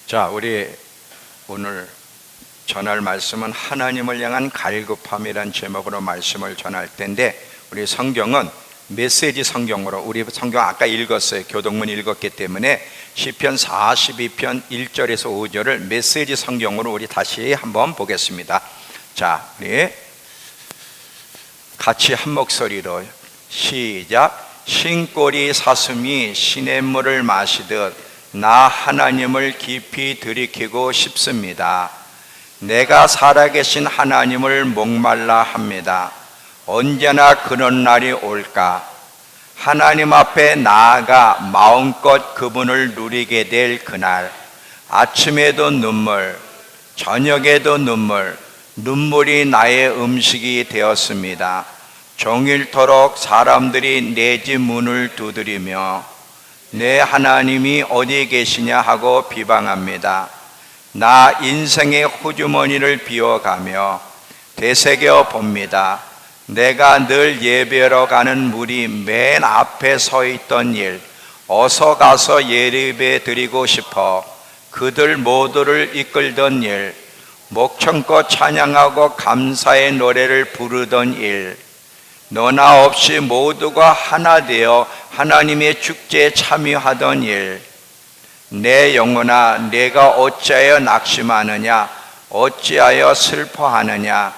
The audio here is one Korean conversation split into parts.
자, 우리 오늘 전할 말씀은 하나님을 향한 갈급함이란 제목으로 말씀을 전할 텐데, 우리 성경은 메시지 성경으로, 우리 성경 아까 읽었어요. 교동문 읽었기 때문에 시편 42편 1절에서 5절을 메시지 성경으로 우리 다시 한번 보겠습니다. 자, 우리 같이 한 목소리로 시작. 신꼬리 사슴이 시냇물을 마시듯 나 하나님을 깊이 들이키고 싶습니다. 내가 살아계신 하나님을 목말라 합니다. 언제나 그런 날이 올까? 하나님 앞에 나아가 마음껏 그분을 누리게 될 그날. 아침에도 눈물, 저녁에도 눈물, 눈물이 나의 음식이 되었습니다. 종일토록 사람들이 내 집 문을 두드리며 내 하나님이 어디 계시냐 하고 비방합니다. 나 인생의 호주머니를 비워가며 되새겨 봅니다. 내가 늘 예배하러 가는 물이 맨 앞에 서 있던 일, 어서 가서 예배 드리고 싶어 그들 모두를 이끌던 일, 목청껏 찬양하고 감사의 노래를 부르던 일, 너나 없이 모두가 하나 되어 하나님의 축제에 참여하던 일, 내 영혼아 내가 어찌하여 낙심하느냐, 어찌하여 슬퍼하느냐.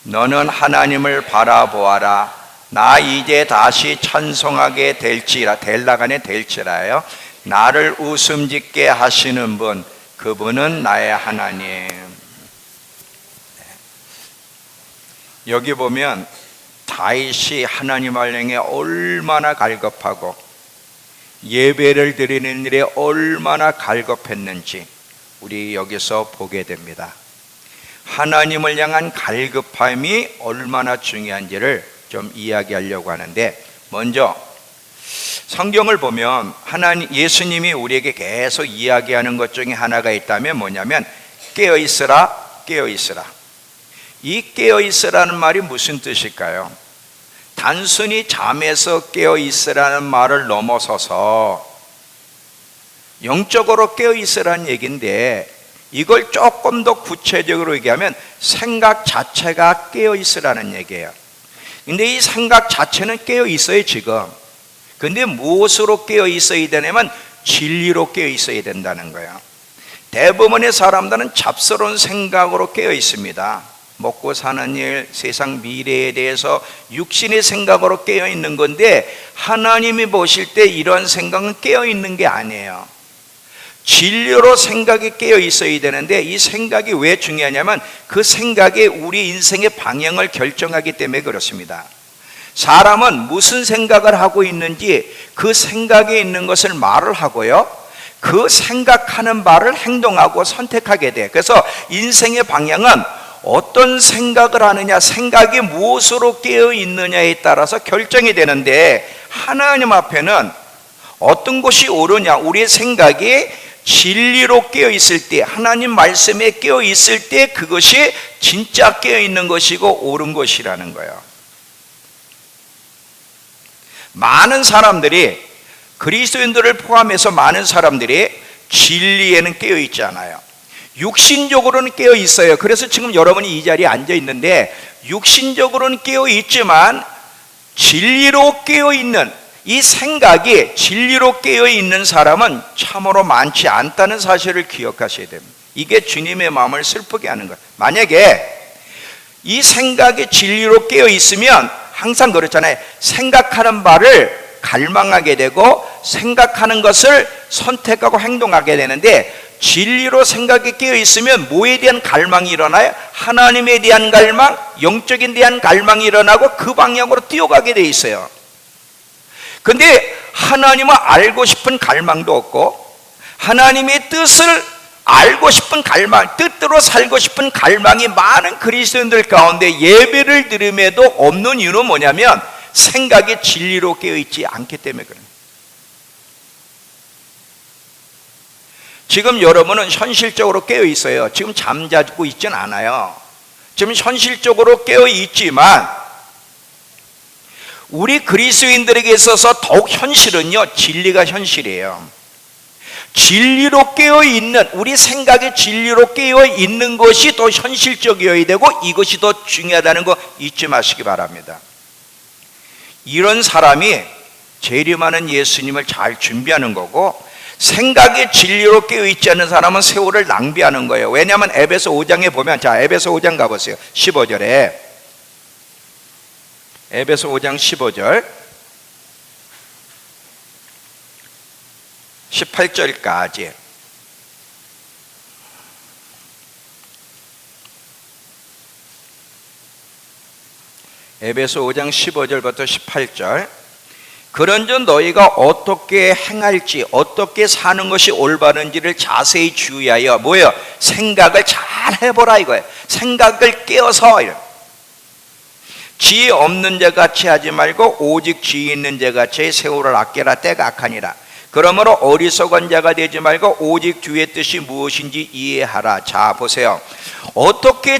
너는 하나님을 바라보아라. 나 이제 다시 찬송하게 될지라요. 나를 웃음 짓게 하시는 분, 그분은 나의 하나님. 여기 보면 다윗이 하나님을 향해 얼마나 갈급하고 예배를 드리는 일에 얼마나 갈급했는지 우리 여기서 보게 됩니다. 하나님을 향한 갈급함이 얼마나 중요한지를 좀 이야기하려고 하는데, 먼저 성경을 보면 예수님이 우리에게 계속 이야기하는 것 중에 하나가 있다면 뭐냐면 깨어있으라, 깨어있으라. 이 깨어있으라는 말이 무슨 뜻일까요? 단순히 잠에서 깨어있으라는 말을 넘어서서 영적으로 깨어있으라는 얘기인데, 이걸 조금 더 구체적으로 얘기하면 생각 자체가 깨어있으라는 얘기예요. 근데 이 생각 자체는 깨어있어요 지금. 근데 무엇으로 깨어있어야 되냐면 진리로 깨어있어야 된다는 거예요. 대부분의 사람들은 잡스러운 생각으로 깨어있습니다. 먹고 사는 일, 세상 미래에 대해서 육신의 생각으로 깨어있는 건데, 하나님이 보실 때 이런 생각은 깨어있는 게 아니에요. 진리로 생각이 깨어있어야 되는데, 이 생각이 왜 중요하냐면 그 생각이 우리 인생의 방향을 결정하기 때문에 그렇습니다. 사람은 무슨 생각을 하고 있는지 그 생각에 있는 것을 말을 하고요, 그 생각하는 바를 행동하고 선택하게 돼. 그래서 인생의 방향은 어떤 생각을 하느냐, 생각이 무엇으로 깨어있느냐에 따라서 결정이 되는데, 하나님 앞에는 어떤 것이 옳으냐, 우리의 생각이 진리로 깨어있을 때, 하나님 말씀에 깨어있을 때 그것이 진짜 깨어있는 것이고 옳은 것이라는 거예요. 많은 사람들이, 그리스도인들을 포함해서 많은 사람들이 진리에는 깨어있지 않아요. 육신적으로는 깨어 있어요. 그래서 지금 여러분이 이 자리에 앉아 있는데, 육신적으로는 깨어 있지만 진리로 깨어 있는, 이 생각이 진리로 깨어 있는 사람은 참으로 많지 않다는 사실을 기억하셔야 됩니다. 이게 주님의 마음을 슬프게 하는 거예요. 만약에 이 생각이 진리로 깨어 있으면 항상 그렇잖아요. 생각하는 바를 갈망하게 되고 생각하는 것을 선택하고 행동하게 되는데, 진리로 생각이 깨어 있으면 뭐에 대한 갈망이 일어나요? 하나님에 대한 갈망, 영적인 대한 갈망이 일어나고 그 방향으로 뛰어가게 돼 있어요. 근데 하나님을 알고 싶은 갈망도 없고, 하나님의 뜻을 알고 싶은 갈망, 뜻대로 살고 싶은 갈망이 많은 그리스도인들 가운데 예배를 드림에도 없는 이유는 뭐냐면 생각이 진리로 깨어 있지 않기 때문에 그래요. 지금 여러분은 현실적으로 깨어 있어요. 지금 잠자고 있진 않아요. 지금 현실적으로 깨어 있지만 우리 그리스도인들에게 있어서 더욱 현실은요, 진리가 현실이에요. 진리로 깨어 있는, 우리 생각에 진리로 깨어 있는 것이 더 현실적이어야 되고 이것이 더 중요하다는 거 잊지 마시기 바랍니다. 이런 사람이 재림하는 예수님을 잘 준비하는 거고, 생각에 진리로 깨어 있지 않는 사람은 세월을 낭비하는 거예요. 왜냐하면 에베소 5장에 보면, 자, 에베소 5장 가보세요. 15절에, 에베소 5장 15절 18절까지 에베소 5장 15절부터 18절. 그런즉 너희가 어떻게 행할지, 어떻게 사는 것이 올바른지를 자세히 주의하여, 뭐예요? 생각을 잘 해보라 이거예요. 생각을 깨어서. 지혜 없는 자 같이 하지 말고 오직 지혜 있는 자 같이 세월을 아껴라. 때가 악하니라. 그러므로 어리석은 자가 되지 말고 오직 주의 뜻이 무엇인지 이해하라. 자, 보세요.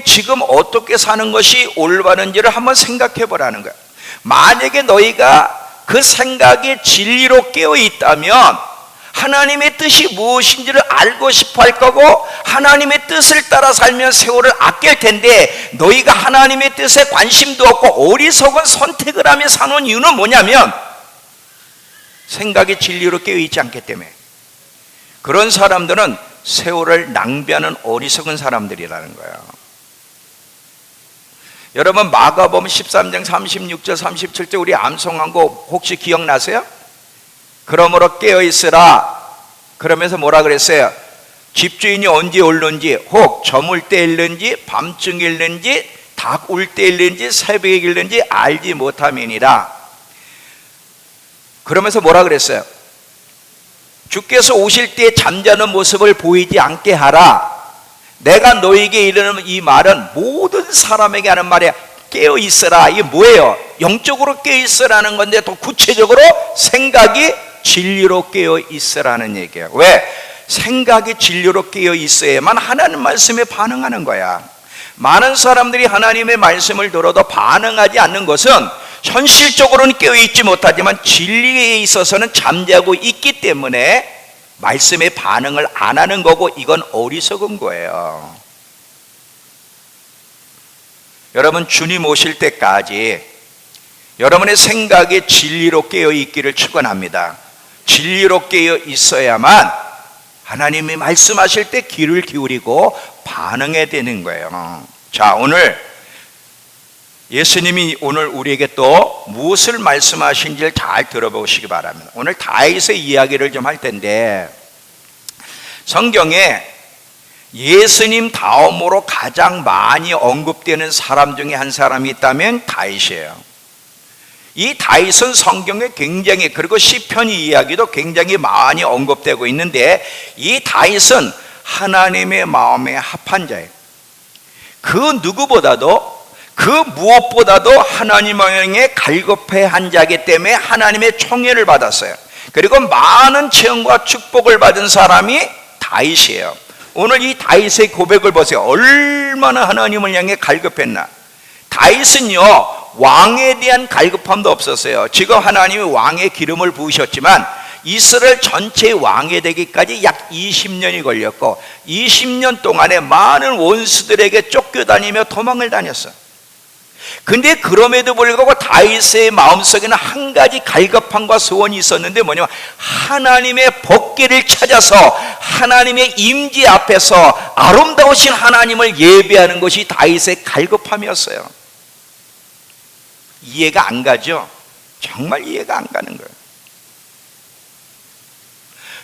지금 어떻게 사는 것이 올바른지를 한번 생각해 보라는 거예요. 만약에 너희가 그 생각에 진리로 깨어 있다면 하나님의 뜻이 무엇인지를 알고 싶어 할 거고, 하나님의 뜻을 따라 살면 세월을 아낄 텐데, 너희가 하나님의 뜻에 관심도 없고 어리석은 선택을 하며 사는 이유는 뭐냐면 생각이 진리로 깨어 있지 않기 때문에. 그런 사람들은 세월을 낭비하는 어리석은 사람들이라는 거예요. 여러분, 마가복음 13장 36절 37절 우리 암송한 거 혹시 기억나세요? 그러므로 깨어 있으라. 그러면서 뭐라 그랬어요? 집주인이 언제 올는지, 혹 저물 때 일는지, 밤중에 일는지, 닭 울 때 일는지, 새벽에 일는지 알지 못함이니라. 그러면서 뭐라 그랬어요? 주께서 오실 때 잠자는 모습을 보이지 않게 하라. 내가 너에게 이르는 이 말은 모든 사람에게 하는 말이야. 깨어 있으라. 이게 뭐예요? 영적으로 깨어 있으라는 건데, 더 구체적으로 생각이 진리로 깨어 있으라는 얘기예요. 왜? 생각이 진리로 깨어 있어야만 하나님 말씀에 반응하는 거야. 많은 사람들이 하나님의 말씀을 들어도 반응하지 않는 것은 현실적으로는 깨어있지 못하지만 진리에 있어서는 잠자고 있기 때문에 말씀에 반응을 안 하는 거고, 이건 어리석은 거예요. 여러분, 주님 오실 때까지 여러분의 생각에 진리로 깨어 있기를 축원합니다. 진리로 깨어 있어야만 하나님이 말씀하실 때 귀를 기울이고 반응해야 되는 거예요. 자, 오늘 예수님이 오늘 우리에게 또 무엇을 말씀하신지를 잘 들어보시기 바랍니다. 오늘 다윗의 이야기를 좀 할 텐데, 성경에 예수님 다음으로 가장 많이 언급되는 사람 중에 한 사람이 있다면 다윗이에요. 이 다윗은 성경에 굉장히, 그리고 시편 이야기도 굉장히 많이 언급되고 있는데, 이 다윗은 하나님의 마음에 합한 자예요. 그 누구보다도, 그 무엇보다도 하나님의 갈급해한 자이기 때문에 하나님의 총애를 받았어요. 그리고 많은 체험과 축복을 받은 사람이 다윗이에요. 오늘 이 다윗의 고백을 보세요. 얼마나 하나님을 향해 갈급했나. 다윗은요, 왕에 대한 갈급함도 없었어요. 지금 하나님이 왕의 기름을 부으셨지만 이스라엘 전체의 왕이 되기까지 약 20년이 걸렸고, 20년 동안에 많은 원수들에게 쫓겨다니며 도망을 다녔어요. 근데 그럼에도 불구하고 다윗의 마음속에는 한 가지 갈급함과 소원이 있었는데, 뭐냐면 하나님의 법궤를 찾아서 하나님의 임재 앞에서 아름다우신 하나님을 예배하는 것이 다윗의 갈급함이었어요. 이해가 안 가죠? 정말 이해가 안 가는 거예요.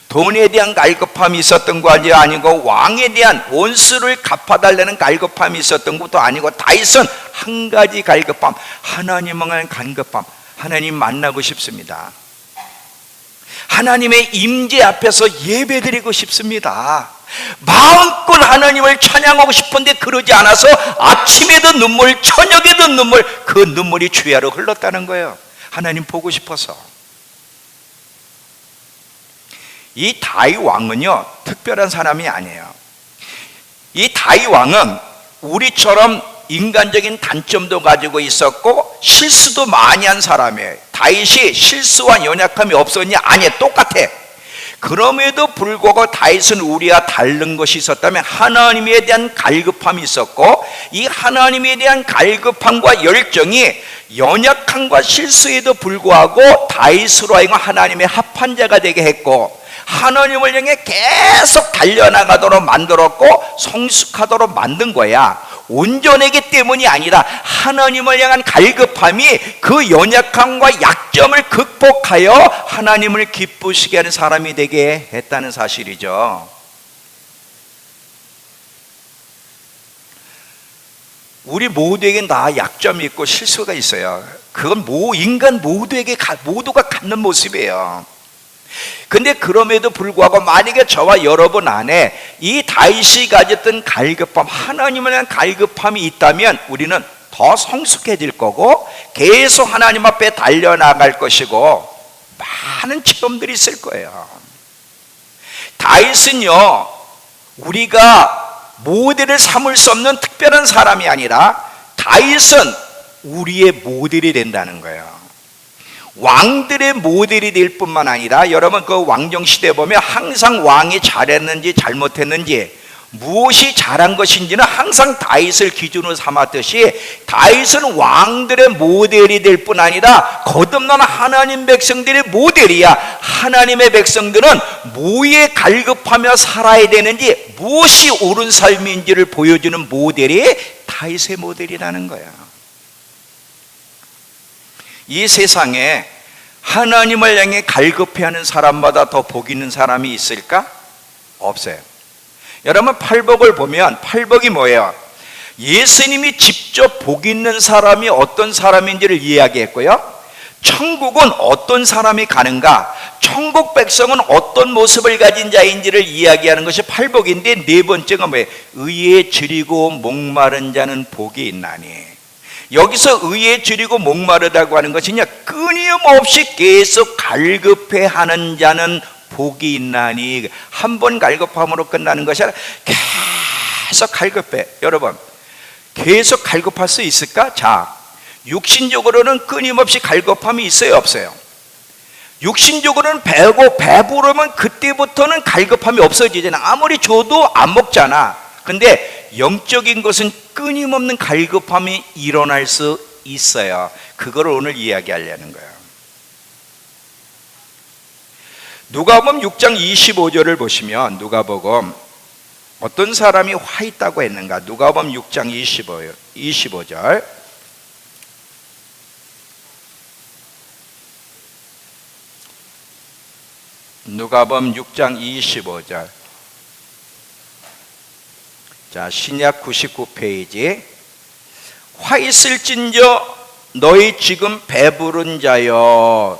돈에 대한 갈급함이 있었던 것이 아니고, 왕에 대한 원수를 갚아달라는 갈급함이 있었던 것도 아니고, 다윗은 한 가지 갈급함, 하나님을 향한 갈급함. 하나님 만나고 싶습니다. 하나님의 임재 앞에서 예배드리고 싶습니다. 마음껏 하나님을 찬양하고 싶은데 그러지 않아서 아침에도 눈물, 저녁에도 눈물, 그 눈물이 주야로 흘렀다는 거예요. 하나님 보고 싶어서. 이 다윗 왕은요, 특별한 사람이 아니에요. 이 다윗 왕은 우리처럼 인간적인 단점도 가지고 있었고 실수도 많이 한 사람이에요. 다윗이 실수와 연약함이 없었냐? 아니에요. 똑같아. 그럼에도 불구하고 다윗은 우리와 다른 것이 있었다면 하나님에 대한 갈급함이 있었고, 이 하나님에 대한 갈급함과 열정이 연약함과 실수에도 불구하고 다윗으로 하여금 하나님의 합한 자가 되게 했고, 하나님을 향해 계속 달려나가도록 만들었고 성숙하도록 만든 거야. 온전하기 때문이 아니라 하나님을 향한 갈급함이 그 연약함과 약점을 극복하여 하나님을 기쁘시게 하는 사람이 되게 했다는 사실이죠. 우리 모두에겐 다 약점이 있고 실수가 있어요. 그건 인간 모두가 갖는 모습이에요. 근데 그럼에도 불구하고 만약에 저와 여러분 안에 이 다윗이 가졌던 갈급함, 하나님을 향한 갈급함이 있다면 우리는 더 성숙해질 거고 계속 하나님 앞에 달려나갈 것이고 많은 체험들이 있을 거예요. 다윗은요, 우리가 모델을 삼을 수 없는 특별한 사람이 아니라 다윗은 우리의 모델이 된다는 거예요. 왕들의 모델이 될 뿐만 아니라, 여러분 그 왕정시대에 보면 항상 왕이 잘했는지 잘못했는지 무엇이 잘한 것인지는 항상 다윗을 기준으로 삼았듯이 다윗은 왕들의 모델이 될 뿐 아니라 거듭난 하나님 백성들의 모델이야. 하나님의 백성들은 뭐에 갈급하며 살아야 되는지, 무엇이 옳은 삶인지를 보여주는 모델이 다윗의 모델이라는 거야. 이 세상에 하나님을 향해 갈급해하는 사람마다 더 복 있는 사람이 있을까? 없어요. 여러분 팔복을 보면, 팔복이 뭐예요? 예수님이 직접 복 있는 사람이 어떤 사람인지를 이야기했고요, 천국은 어떤 사람이 가는가, 천국 백성은 어떤 모습을 가진 자인지를 이야기하는 것이 팔복인데, 네 번째가 뭐예요? 의에 줄이고 목마른 자는 복이 있나니. 여기서 의에 줄이고 목마르다고 하는 것이냐, 끊임없이 계속 갈급해하는 자는 복이 있나니. 한 번 갈급함으로 끝나는 것이 아니라 계속 갈급해. 여러분 계속 갈급할 수 있을까? 자, 육신적으로는 끊임없이 갈급함이 있어요, 없어요? 육신적으로는 배부르면 그때부터는 갈급함이 없어지잖아. 아무리 줘도 안 먹잖아. 근데 영적인 것은 끊임없는 갈급함이 일어날 수 있어요. 그걸 오늘 이야기하려는 거예요. 누가복음 6장 25절을 보시면, 누가복음 어떤 사람이 화 있다고 했는가? 누가복음 6장 25절. 누가복음 6장 25절. 자, 신약 99페이지. 화 있을진저 너희 지금 배부른 자여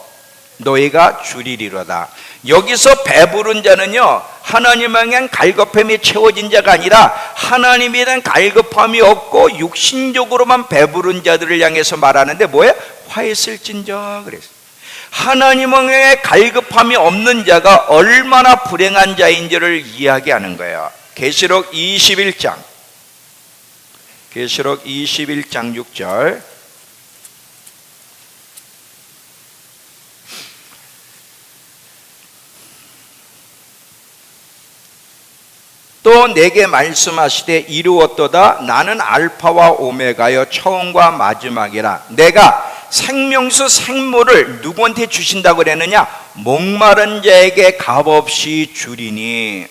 너희가 줄이리로다. 여기서 배부른 자는요, 하나님 향한 갈급함이 채워진 자가 아니라 하나님에 대한 갈급함이 없고 육신적으로만 배부른 자들을 향해서 말하는데, 뭐예요? 화 있을진저 그랬어요. 하나님 향해 갈급함이 없는 자가 얼마나 불행한 자인지를 이야기하는 거예요. 계시록 21장 6절. 또 내게 말씀하시되 이루었도다. 나는 알파와 오메가여 처음과 마지막이라. 내가 생명수 생물을 누구한테 주신다고 그랬느냐? 목마른 자에게 값없이 주리니.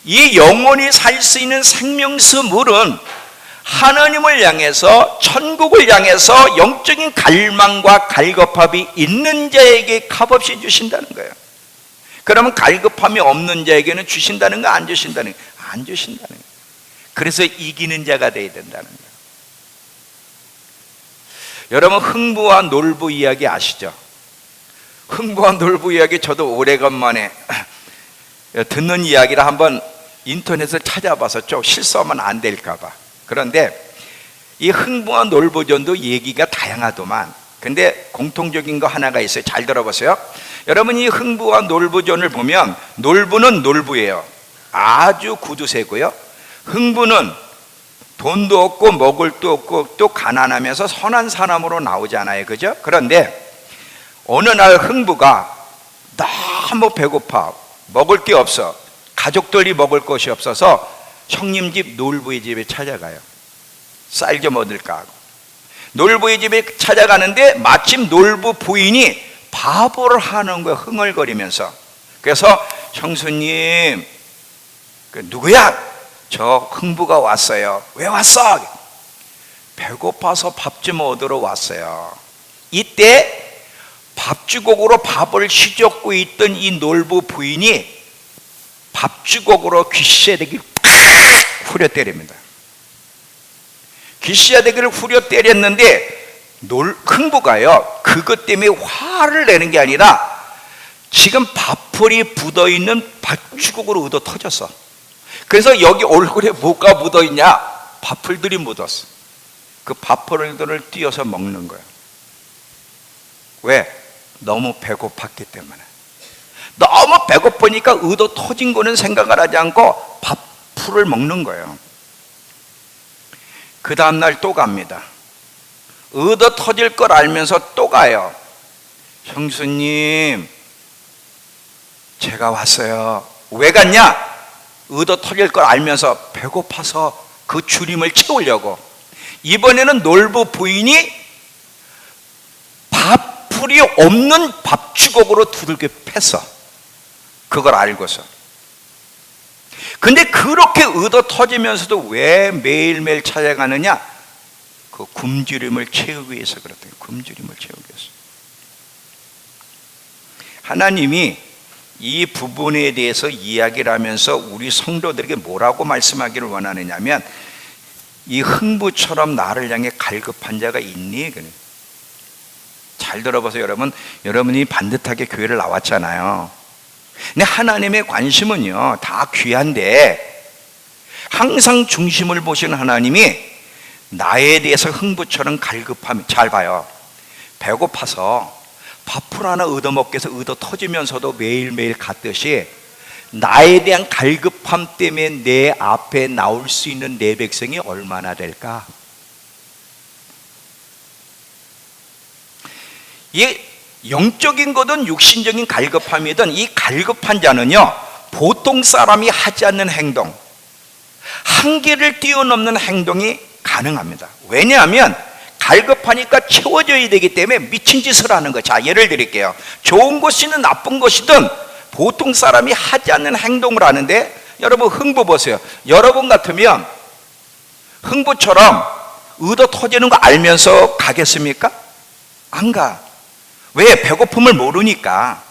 이 영원히 살 수 있는 생명수 물은 하나님을 향해서, 천국을 향해서 영적인 갈망과 갈급함이 있는 자에게 값없이 주신다는 거예요. 그러면 갈급함이 없는 자에게는 주신다는 거, 안 주신다는 거? 안 주신다는 거예요. 그래서 이기는 자가 되어야 된다는 거예요. 여러분 흥부와 놀부 이야기 아시죠? 흥부와 놀부 이야기 저도 오래간만에 듣는 이야기라 한번 인터넷을 찾아봐서 좀 실수하면 안 될까 봐. 그런데 이 흥부와 놀부전도 얘기가 다양하더만, 근데 공통적인 거 하나가 있어요. 잘 들어보세요. 여러분 이 흥부와 놀부전을 보면, 놀부는 놀부예요. 아주 구두쇠고요. 흥부는 돈도 없고 먹을 도 없고 또 가난하면서 선한 사람으로 나오잖아요, 그죠? 그런데 어느 날 흥부가 너무 배고파, 먹을 게 없어. 가족들이 먹을 것이 없어서 형님 집 놀부의 집에 찾아가요. 쌀 좀 얻을까 하고. 놀부의 집에 찾아가는데 마침 놀부 부인이 바보를 하는 거야, 흥얼거리면서. 그래서 형수님, 누구야? 저 흥부가 왔어요. 왜 왔어? 배고파서 밥 좀 얻으러 왔어요. 이때 밥주걱으로 밥을 휘젓고 있던 이 놀부 부인이 밥주걱으로 귀시새대기를 후려 때립니다. 귀시새대기를 후려 때렸는데 흥부가요, 그것 때문에 화를 내는 게 아니라 지금 밥풀이 묻어있는 밥주걱으로 얻어 터졌어. 그래서 여기 얼굴에 뭐가 묻어있냐? 밥풀들이 묻었어. 그 밥풀들을 띄어서 먹는 거야. 왜? 너무 배고팠기 때문에. 너무 배고프니까 얻어 터진 거는 생각을 하지 않고 밥풀을 먹는 거예요. 그 다음날 또 갑니다. 얻어 터질 걸 알면서 또 가요. 형수님, 제가 왔어요. 왜 갔냐? 얻어 터질 걸 알면서 배고파서 그 주림을 채우려고. 이번에는 놀부 부인이 밥풀이 없는 밥주걱으로 두들겨 팼어. 그걸 알고서. 근데 그렇게 얻어 터지면서도 왜 매일매일 찾아가느냐? 그 굶주림을 채우기 위해서 그렇대요. 굶주림을 채우기 위해서. 하나님이 이 부분에 대해서 이야기를 하면서 우리 성도들에게 뭐라고 말씀하기를 원하느냐면, 이 흥부처럼 나를 향해 갈급한 자가 있니? 잘 들어보세요. 여러분이 반듯하게 교회를 나왔잖아요. 근데 하나님의 관심은요, 다 귀한데 항상 중심을 보시는 하나님이 나에 대해서 흥부처럼 갈급하면, 잘 봐요. 배고파서 밥풀 하나 얻어먹기 위해서 얻어 터지면서도 매일매일 갔듯이 나에 대한 갈급함 때문에 내 앞에 나올 수 있는 내 백성이 얼마나 될까? 이 영적인 거든 육신적인 갈급함이든 이 갈급한 자는요, 보통 사람이 하지 않는 행동, 한계를 뛰어넘는 행동이 가능합니다. 왜냐하면 갈급하니까 채워져야 되기 때문에 미친 짓을 하는 거예요. 자, 예를 드릴게요. 좋은 것이든 나쁜 것이든 보통 사람이 하지 않는 행동을 하는데, 여러분 흥부 보세요. 여러분 같으면 흥부처럼 얻어 터지는 거 알면서 가겠습니까? 안 가. 왜? 배고픔을 모르니까.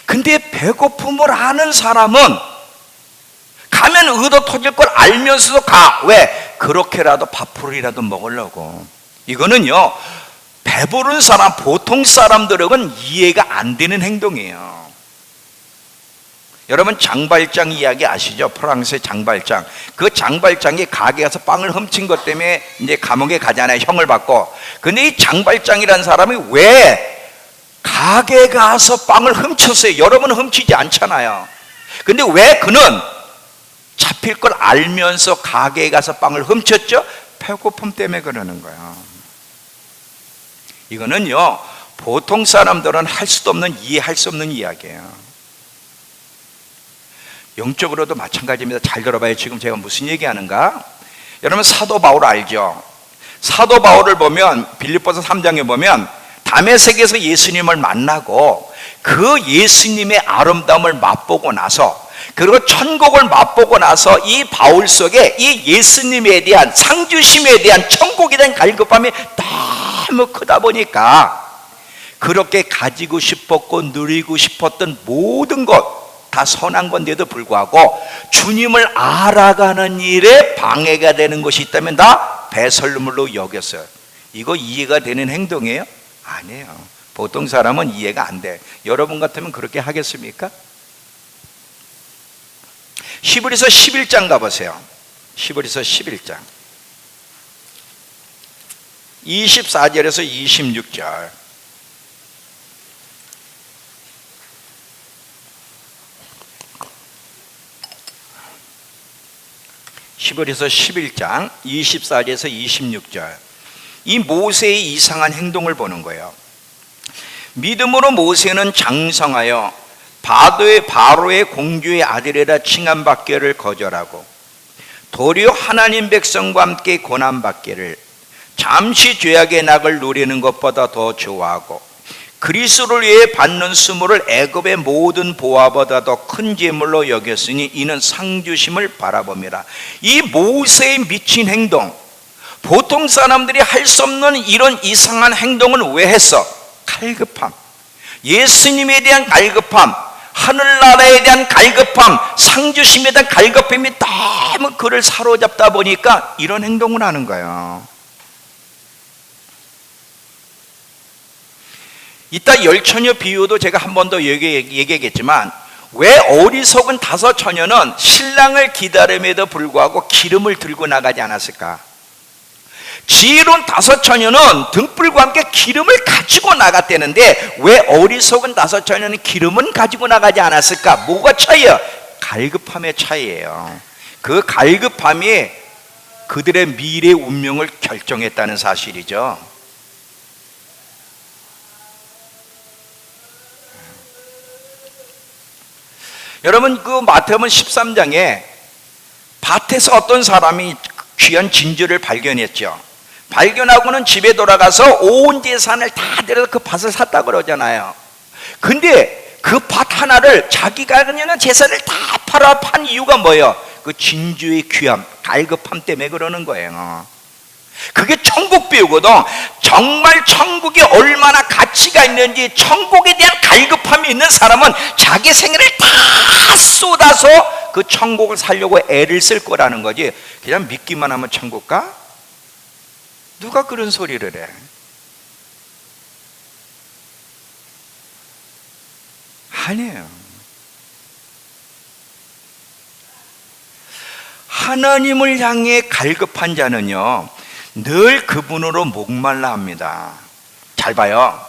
근데 배고픔을 아는 사람은 가면 얻어 터질 걸 알면서도 가. 왜? 그렇게라도 밥풀이라도 먹으려고. 이거는요, 배부른 사람, 보통 사람들은 이해가 안 되는 행동이에요. 여러분 장발장 이야기 아시죠? 프랑스의 장발장. 그 장발장이 가게 가서 빵을 훔친 것 때문에 이제 감옥에 가잖아요. 형을 받고. 근데 이 장발장이라는 사람이 왜 가게 가서 빵을 훔쳤어요? 여러분은 훔치지 않잖아요. 근데 왜 그는 잡힐 걸 알면서 가게에 가서 빵을 훔쳤죠? 배고픔 때문에 그러는 거예요. 이거는요, 보통 사람들은 할 수도 없는, 이해할 수 없는 이야기예요. 영적으로도 마찬가지입니다. 잘 들어봐요. 지금 제가 무슨 얘기하는가? 여러분 사도 바울 알죠? 사도 바울을 보면 빌립보서 3장에 보면 다메섹에서 예수님을 만나고 그 예수님의 아름다움을 맛보고 나서, 그리고 천국을 맛보고 나서 이 바울 속에 이 예수님에 대한 상주심에 대한 천국에 대한 갈급함이 너무 크다 보니까 그렇게 가지고 싶었고 누리고 싶었던 모든 것 다 선한 건데도 불구하고 주님을 알아가는 일에 방해가 되는 것이 있다면 다 배설물로 여겼어요. 이거 이해가 되는 행동이에요? 아니에요. 보통 사람은 이해가 안 돼. 여러분 같으면 그렇게 하겠습니까? 히브리서 11장 가보세요. 히브리서 11장 24절에서 26절. 히브리서 11장 24절에서 26절. 이 모세의 이상한 행동을 보는 거예요. 믿음으로 모세는 장성하여 바로의 공주의 아들이라 칭함받기를 거절하고 도리어 하나님 백성과 함께 고난받기를 잠시 죄악의 낙을 누리는 것보다 더 좋아하고 그리스도를 위해 받는 수모를 애굽의 모든 보화보다도 큰 재물로 여겼으니 이는 상 주심을 바라봅니다. 이 모세의 미친 행동, 보통 사람들이 할 수 없는 이런 이상한 행동은 왜 했어? 갈급함, 예수님에 대한 갈급함, 하늘나라에 대한 갈급함, 상주심에 대한 갈급함이 너무 그를 사로잡다 보니까 이런 행동을 하는 거예요. 이따 열처녀 비유도 제가 한 번 더 얘기하겠지만, 왜 어리석은 5 처녀는 신랑을 기다림에도 불구하고 기름을 들고 나가지 않았을까? 지혜로운 5 처녀는 등불과 함께 기름을 가지고 나갔다는데 왜 어리석은 5 처녀는 기름은 가지고 나가지 않았을까? 뭐가 차이야? 갈급함의 차이예요. 그 갈급함이 그들의 미래 운명을 결정했다는 사실이죠. 여러분, 그 마태복음 13장에 밭에서 어떤 사람이 귀한 진주를 발견했죠. 발견하고는 집에 돌아가서 온 재산을 다 들여서 그 밭을 샀다 그러잖아요. 근데 그 밭 하나를 자기가 그냥 재산을 다 판 이유가 뭐예요? 그 진주의 귀함, 갈급함 때문에 그러는 거예요. 그게 천국 비유거든. 정말 천국이 얼마나 가치가 있는지, 천국에 대한 갈급함이 있는 사람은 자기 생애를 다 쏟아서 그 천국을 살려고 애를 쓸 거라는 거지. 그냥 믿기만 하면 천국 가? 누가 그런 소리를 해? 아니에요. 하나님을 향해 갈급한 자는요, 늘 그분으로 목말라 합니다. 잘 봐요.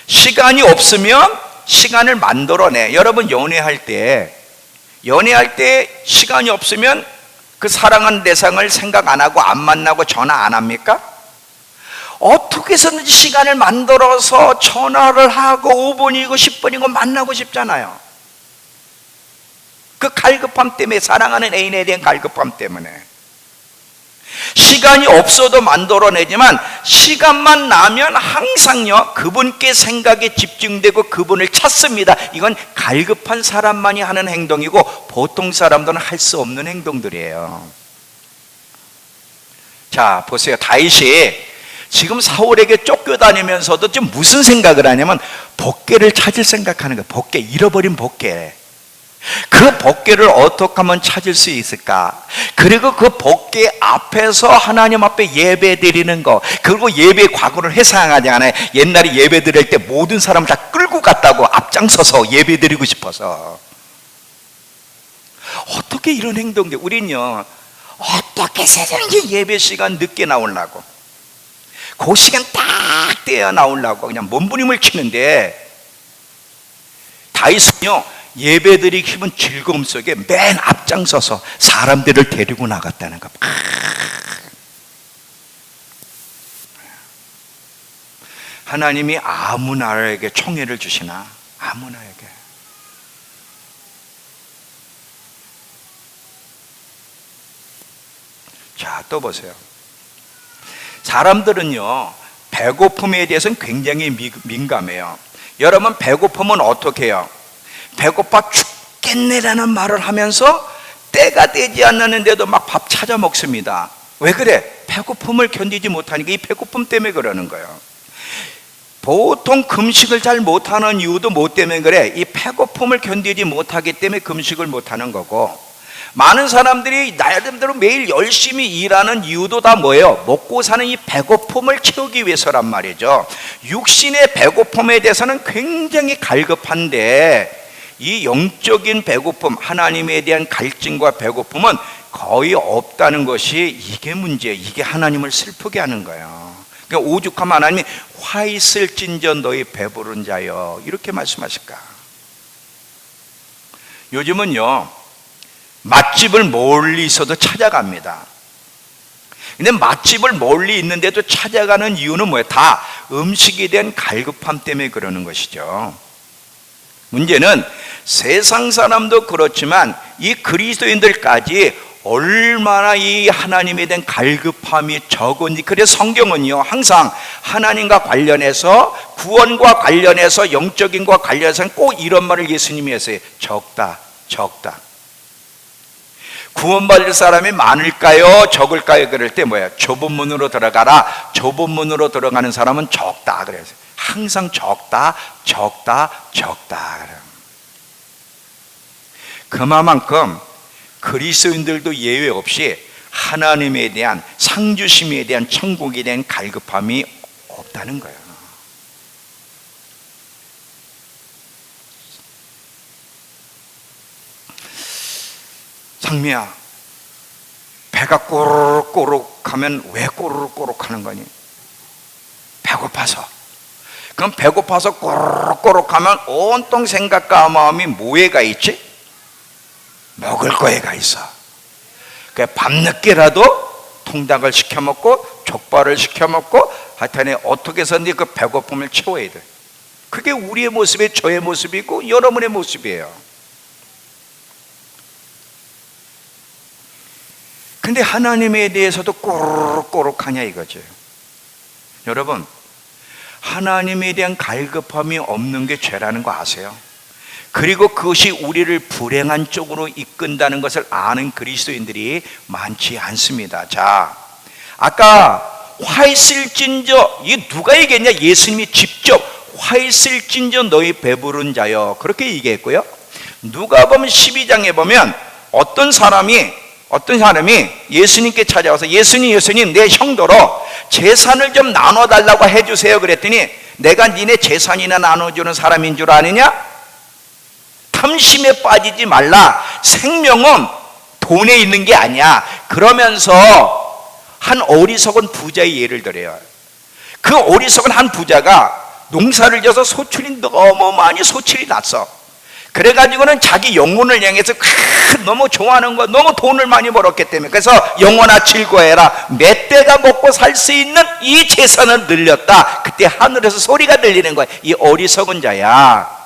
시간이 없으면 시간을 만들어내. 여러분, 연애할 때 시간이 없으면 그 사랑하는 대상을 생각 안 하고 안 만나고 전화 안 합니까? 어떻게 해서든지 시간을 만들어서 전화를 하고 5분이고 10분이고 만나고 싶잖아요. 그 갈급함 때문에, 사랑하는 애인에 대한 갈급함 때문에. 시간이 없어도 만들어내지만 시간만 나면 항상요, 그분께 생각이 집중되고 그분을 찾습니다. 이건 갈급한 사람만이 하는 행동이고 보통 사람들은 할 수 없는 행동들이에요. 자, 보세요. 다윗이 지금 사울에게 쫓겨다니면서도 지금 무슨 생각을 하냐면 복궤를 찾을 생각하는 거예요. 복궤, 잃어버린 복궤. 그 복궤를 어떻게 하면 찾을 수 있을까? 그리고 그 복궤 앞에서 하나님 앞에 예배 드리는 거, 그리고 예배 과거를 회상하지 않아요. 옛날에 예배 드릴 때 모든 사람을 다 끌고 갔다고, 앞장서서 예배 드리고 싶어서. 어떻게 이런 행동들, 우린요, 어떻게 세상에 예배 시간 늦게 나오려고, 그 시간 딱 떼어 나오려고 그냥 몸부림을 치는데, 다윗은요, 예배드리기 힘은 즐거움 속에 맨 앞장서서 사람들을 데리고 나갔다는 거. 하나님이 아무 나라에게 총애를 주시나? 아무나에게. 자, 또 보세요. 사람들은요, 배고픔에 대해서는 굉장히 민감해요. 여러분, 배고픔은 어떻게 해요? 배고파 죽겠네라는 말을 하면서 때가 되지 않았는데도 막 밥 찾아 먹습니다. 왜 그래? 배고픔을 견디지 못하니까. 이 배고픔 때문에 그러는 거예요. 보통 금식을 잘 못하는 이유도 뭐 때문에 그래? 이 배고픔을 견디지 못하기 때문에 금식을 못하는 거고, 많은 사람들이 나름대로 매일 열심히 일하는 이유도 다 뭐예요? 먹고 사는 이 배고픔을 채우기 위해서란 말이죠. 육신의 배고픔에 대해서는 굉장히 갈급한데, 이 영적인 배고픔, 하나님에 대한 갈증과 배고픔은 거의 없다는 것이, 이게 문제예요. 이게 하나님을 슬프게 하는 거예요. 그러니까 오죽하면 하나님이 화 있을진저 너희 배부른 자여, 이렇게 말씀하실까? 요즘은요, 맛집을 멀리 있어도 찾아갑니다. 근데 맛집을 멀리 있는데도 찾아가는 이유는 뭐예요? 다 음식에 대한 갈급함 때문에 그러는 것이죠. 문제는 세상 사람도 그렇지만 이 그리스도인들까지 얼마나 이 하나님에 대한 갈급함이 적은지. 그래서 성경은요 항상 하나님과 관련해서, 구원과 관련해서, 영적인 것과 관련해서는 꼭 이런 말을 예수님이 했어요. 적다, 적다. 구원받을 사람이 많을까요, 적을까요? 그럴 때 뭐예요? 좁은 문으로 들어가라. 좁은 문으로 들어가는 사람은 적다 그래서 항상 적다, 적다, 적다. 그만큼 그리스도인들도 예외 없이 하나님에 대한, 상주심에 대한, 천국에 대한 갈급함이 없다는 거예요. 상미야, 배가 꼬르륵꼬르륵 하면 왜 꼬르륵꼬르륵 하는 거니? 배고파서. 그럼 배고파서 꼬르륵꼬르륵 하면 온통 생각과 마음이 뭐에가 있지? 먹을 거에가 있어. 그러니까 밤늦게라도 통닭을 시켜 먹고 족발을 시켜 먹고 하여튼 어떻게 해서든지 그 배고픔을 채워야 돼. 그게 우리의 모습이, 저의 모습이고 여러분의 모습이에요. 근데 하나님에 대해서도 꼬르륵꼬르륵 하냐 이거죠. 여러분, 하나님에 대한 갈급함이 없는 게 죄라는 거 아세요? 그리고 그것이 우리를 불행한 쪽으로 이끈다는 것을 아는 그리스도인들이 많지 않습니다. 자, 아까 화 있을진저, 이게 누가 얘기했냐? 예수님이 직접 화 있을진저 너희 배부른 자여, 그렇게 얘기했고요. 누가복음 12장에 보면 어떤 사람이 예수님께 찾아와서 예수님 내 형도로 재산을 좀 나눠달라고 해주세요 그랬더니 내가 니네 재산이나 나눠주는 사람인 줄 아느냐? 탐심에 빠지지 말라. 생명은 돈에 있는 게 아니야. 그러면서 한 어리석은 부자의 예를 들어요. 그 어리석은 한 부자가 농사를 져서 소출이 너무 많이 소출이 났어. 그래가지고는 자기 영혼을 향해서 너무 좋아하는 거, 너무 돈을 많이 벌었기 때문에, 그래서 영혼아 즐거워해라. 몇 대가 먹고 살 수 있는 이 재산을 늘렸다. 그때 하늘에서 소리가 들리는 거야. 이 어리석은 자야,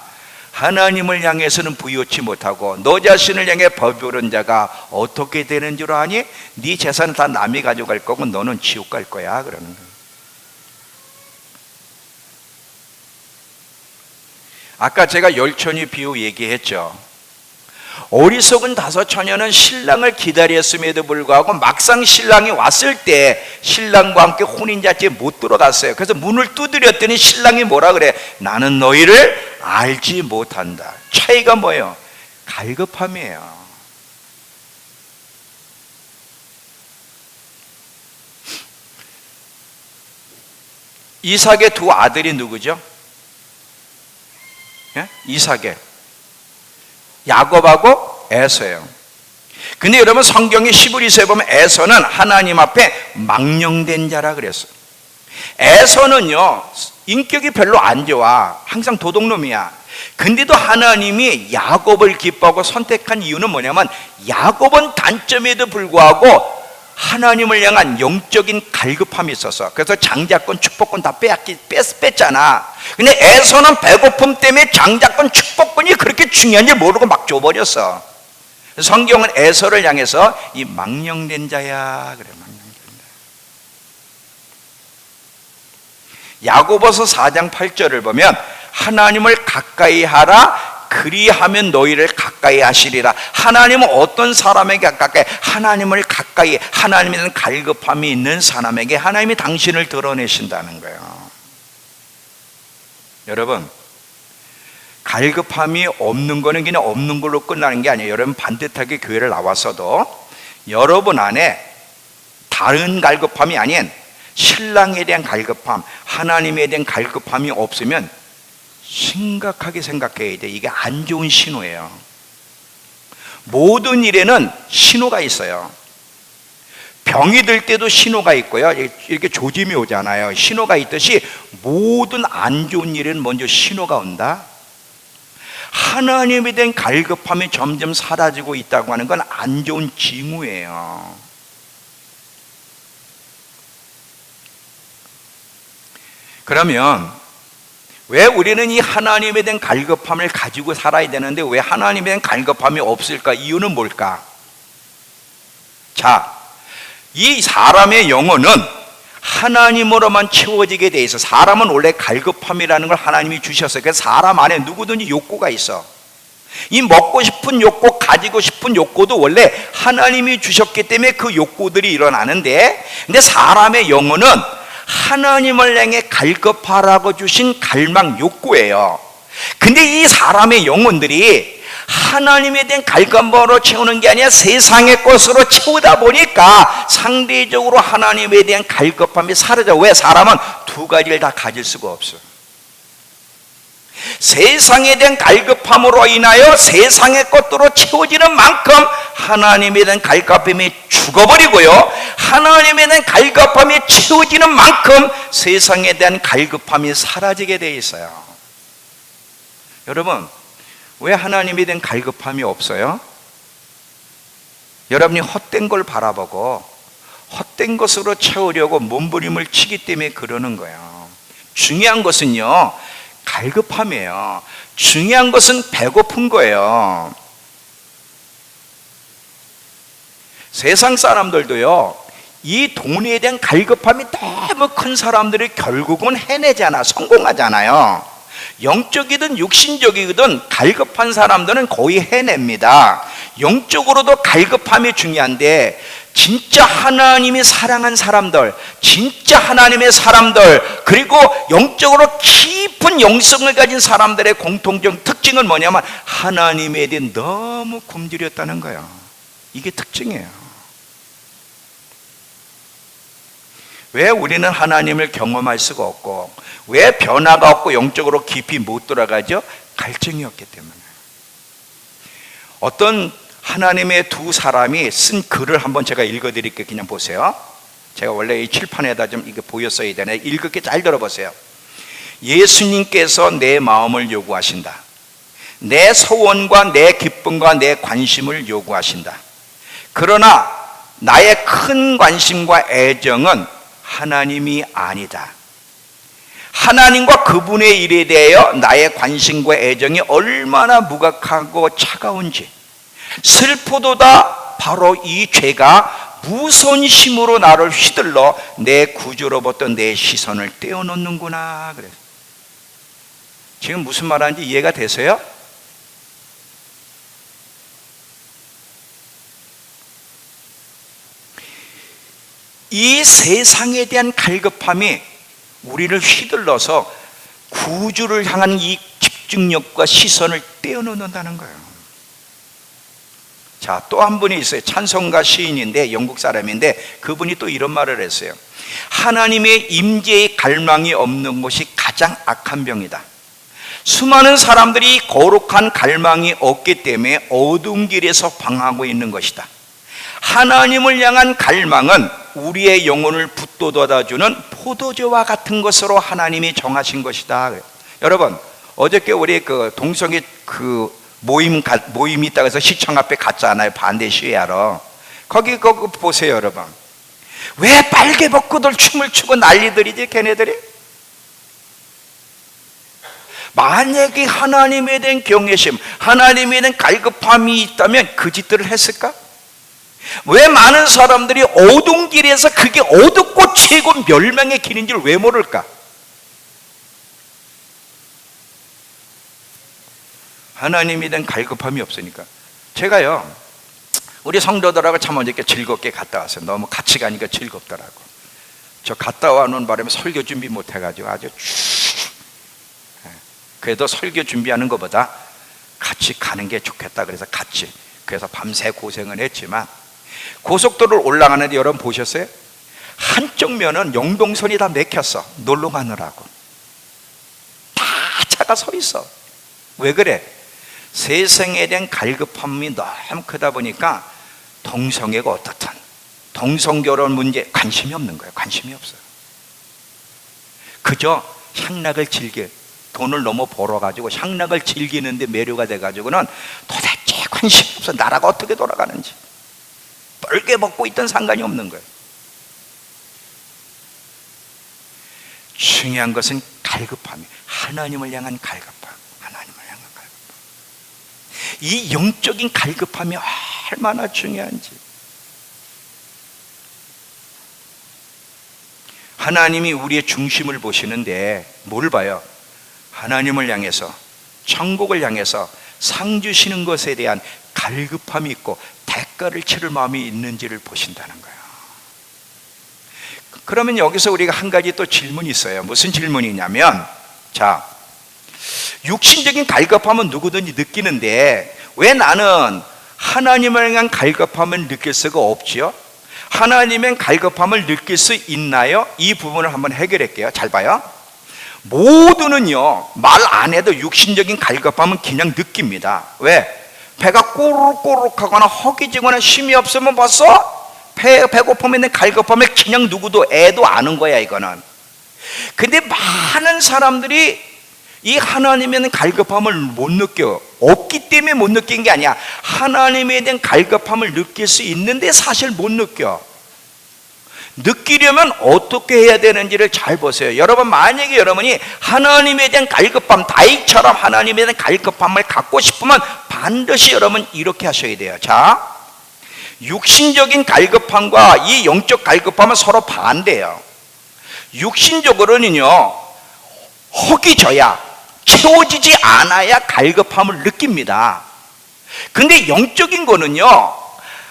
하나님을 향해서는 부유치 못하고 너 자신을 향해 배부른 자가 어떻게 되는 줄 아니? 네 재산은 다 남이 가져갈 거고 너는 지옥 갈 거야. 그러는 거야. 아까 제가 열처녀 비유 얘기했죠. 어리석은 다섯 처녀는 신랑을 기다렸음에도 불구하고 막상 신랑이 왔을 때 신랑과 함께 혼인잔치에 못 들어갔어요. 그래서 문을 두드렸더니 신랑이 뭐라 그래? 나는 너희를 알지 못한다. 차이가 뭐예요? 갈급함이에요. 이삭의 두 아들이 누구죠? 이삭의 야곱하고 에서예요. 근데 여러분 성경의 히브리서에 보면 에서는 하나님 앞에 망령된 자라 그랬어요. 에서는요 인격이 별로 안 좋아. 항상 도둑놈이야. 근데도 하나님이 야곱을 기뻐하고 선택한 이유는 뭐냐면 야곱은 단점에도 불구하고 하나님을 향한 영적인 갈급함이 있어서, 그래서 장자권 축복권 다 뺐잖아. 근데 에서는 배고픔 때문에 장자권 축복권이 그렇게 중요한지 모르고 막 줘버렸어. 성경은 에서를 향해서 이 망령된 자야 그래. 망령된 자. 야고보서 4장 8절을 보면 하나님을 가까이 하라, 그리하면 너희를 가까이 하시리라. 하나님은 어떤 사람에게 가까이? 하나님을 가까이, 하나님에 대한 갈급함이 있는 사람에게 하나님이 당신을 드러내신다는 거예요. 여러분, 갈급함이 없는 거는 그냥 없는 걸로 끝나는 게 아니에요. 여러분 반듯하게 교회를 나와서도 여러분 안에 다른 갈급함이 아닌 신랑에 대한 갈급함, 하나님에 대한 갈급함이 없으면 심각하게 생각해야 돼. 이게 안 좋은 신호예요. 모든 일에는 신호가 있어요. 병이 들 때도 신호가 있고요. 이렇게 조짐이 오잖아요. 신호가 있듯이 모든 안 좋은 일에는 먼저 신호가 온다. 하나님에 대한 갈급함이 점점 사라지고 있다고 하는 건 안 좋은 징후예요. 그러면 왜 우리는 이 하나님에 대한 갈급함을 가지고 살아야 되는데 왜 하나님에 대한 갈급함이 없을까? 이유는 뭘까? 자, 이 사람의 영혼은 하나님으로만 채워지게 돼 있어. 사람은 원래 갈급함이라는 걸 하나님이 주셨어요. 그래서 사람 안에 누구든지 욕구가 있어. 이 먹고 싶은 욕구, 가지고 싶은 욕구도 원래 하나님이 주셨기 때문에 그 욕구들이 일어나는데, 근데 사람의 영혼은 하나님을 향해 갈급하라고 주신 갈망 욕구예요. 근데 이 사람의 영혼들이 하나님에 대한 갈급함으로 채우는 게 아니라 세상의 것으로 채우다 보니까 상대적으로 하나님에 대한 갈급함이 사라져. 왜? 사람은 두 가지를 다 가질 수가 없어. 세상에 대한 갈급함으로 인하여 세상의 것으로 채워지는 만큼 하나님에 대한 갈급함이 죽어버리고요, 하나님에 대한 갈급함이 채워지는 만큼 세상에 대한 갈급함이 사라지게 돼 있어요. 여러분, 왜 하나님에 대한 갈급함이 없어요? 여러분이 헛된 걸 바라보고 헛된 것으로 채우려고 몸부림을 치기 때문에 그러는 거예요. 중요한 것은요, 갈급함이에요. 중요한 것은 배고픈 거예요. 세상 사람들도요, 이 돈에 대한 갈급함이 너무 큰 사람들이 결국은 해내잖아, 성공하잖아요. 영적이든 육신적이든 갈급한 사람들은 거의 해냅니다. 영적으로도 갈급함이 중요한데, 진짜 하나님이 사랑한 사람들, 진짜 하나님의 사람들, 그리고 영적으로 깊은 영성을 가진 사람들의 공통적 특징은 뭐냐면 하나님에 대해 너무 굶주렸다는 거예요. 이게 특징이에요. 왜 우리는 하나님을 경험할 수가 없고 왜 변화가 없고 영적으로 깊이 못 돌아가죠? 갈증이었기 때문에. 어떤 하나님의 두 사람이 쓴 글을 한번 제가 읽어드릴게요. 그냥 보세요. 제가 원래 이 칠판에다 좀 이게 보였어야 되네. 읽을게 잘 들어보세요. 예수님께서 내 마음을 요구하신다. 내 소원과 내 기쁨과 내 관심을 요구하신다. 그러나 나의 큰 관심과 애정은 하나님이 아니다. 하나님과 그분의 일에 대하여 나의 관심과 애정이 얼마나 무각하고 차가운지, 슬프도다 바로 이 죄가 무서운 힘으로 나를 휘둘러 내 구주로부터 내 시선을 떼어놓는구나. 그래서 지금 무슨 말하는지 이해가 되세요? 이 세상에 대한 갈급함이 우리를 휘둘러서 구주를 향한 이 집중력과 시선을 떼어놓는다는 거예요. 자, 또 한 분이 있어요. 찬송가 시인인데 영국 사람인데 그분이 또 이런 말을 했어요. 하나님의 임재의 갈망이 없는 것이 가장 악한 병이다. 수많은 사람들이 거룩한 갈망이 없기 때문에 어두운 길에서 방황하고 있는 것이다. 하나님을 향한 갈망은 우리의 영혼을 붙돋아주는 포도주와 같은 것으로 하나님이 정하신 것이다. 여러분, 어저께 우리 그 동성애 그 모임이 있다고 해서 시청 앞에 갔잖아요. 반대 시위하러. 거기 보세요, 여러분. 왜 빨개 벗고들 춤을 추고 난리들이지, 걔네들이? 만약에 하나님에 대한 경외심, 하나님에 대한 갈급함이 있다면 그 짓들을 했을까? 왜 많은 사람들이 어두운 길에서 그게 어둡고 최고 멸망의 길인 줄 왜 모를까? 하나님에 대한 갈급함이 없으니까. 제가요, 우리 성도들하고 참 어저께 즐겁게 갔다 왔어요. 너무 같이 가니까 즐겁더라고. 저 갔다 와는 바람에 설교 준비 못 해가지고 아주 그래도 설교 준비하는 것보다 같이 가는 게 좋겠다 그래서 같이, 그래서 밤새 고생을 했지만 고속도로를 올라가는데 여러분 보셨어요? 한쪽 면은 영동선이 다 막혔어. 놀러 가느라고 다 차가 서 있어. 왜 그래? 세상에 대한 갈급함이 너무 크다 보니까 동성애가 어떻든 동성결혼 문제 관심이 없는 거예요. 관심이 없어요. 그저 향락을 즐겨, 돈을 너무 벌어가지고 향락을 즐기는데 매료가 돼가지고는 도대체 관심이 없어. 나라가 어떻게 돌아가는지. 뻘게 벗고 있던 상관이 없는 거예요. 중요한 것은 갈급함이, 하나님을 향한 갈급함, 하나님을 향한 갈급함. 이 영적인 갈급함이 얼마나 중요한지. 하나님이 우리의 중심을 보시는데 뭘 봐요? 하나님을 향해서, 천국을 향해서 상 주시는 것에 대한 갈급함이 있고 대가를 치를 마음이 있는지를 보신다는 거예요. 그러면 여기서 우리가 한 가지 또 질문이 있어요. 무슨 질문이냐면, 자, 육신적인 갈급함은 누구든지 느끼는데 왜 나는 하나님을 향한 갈급함을 느낄 수가 없지요? 하나님의 갈급함을 느낄 수 있나요? 이 부분을 한번 해결할게요. 잘 봐요. 모두는요, 말 안 해도 육신적인 갈급함은 그냥 느낍니다. 왜? 배가 꼬르륵꼬르륵하거나 허기지거나 쉼이 없으면 벌써 배고픔에 갈급함을 그냥 누구도 애도 아는 거야, 이거는. 근데 많은 사람들이 이 하나님에 대한 갈급함을 못 느껴. 없기 때문에 못 느낀 게 아니야. 하나님에 대한 갈급함을 느낄 수 있는데 사실 못 느껴. 느끼려면 어떻게 해야 되는지를 잘 보세요. 여러분, 만약에 여러분이 하나님에 대한 갈급함, 다윗처럼 하나님에 대한 갈급함을 갖고 싶으면 반드시 여러분 이렇게 하셔야 돼요. 자, 육신적인 갈급함과 이 영적 갈급함은 서로 반대예요. 육신적으로는요, 허기져야, 채워지지 않아야 갈급함을 느낍니다. 근데 영적인 거는요,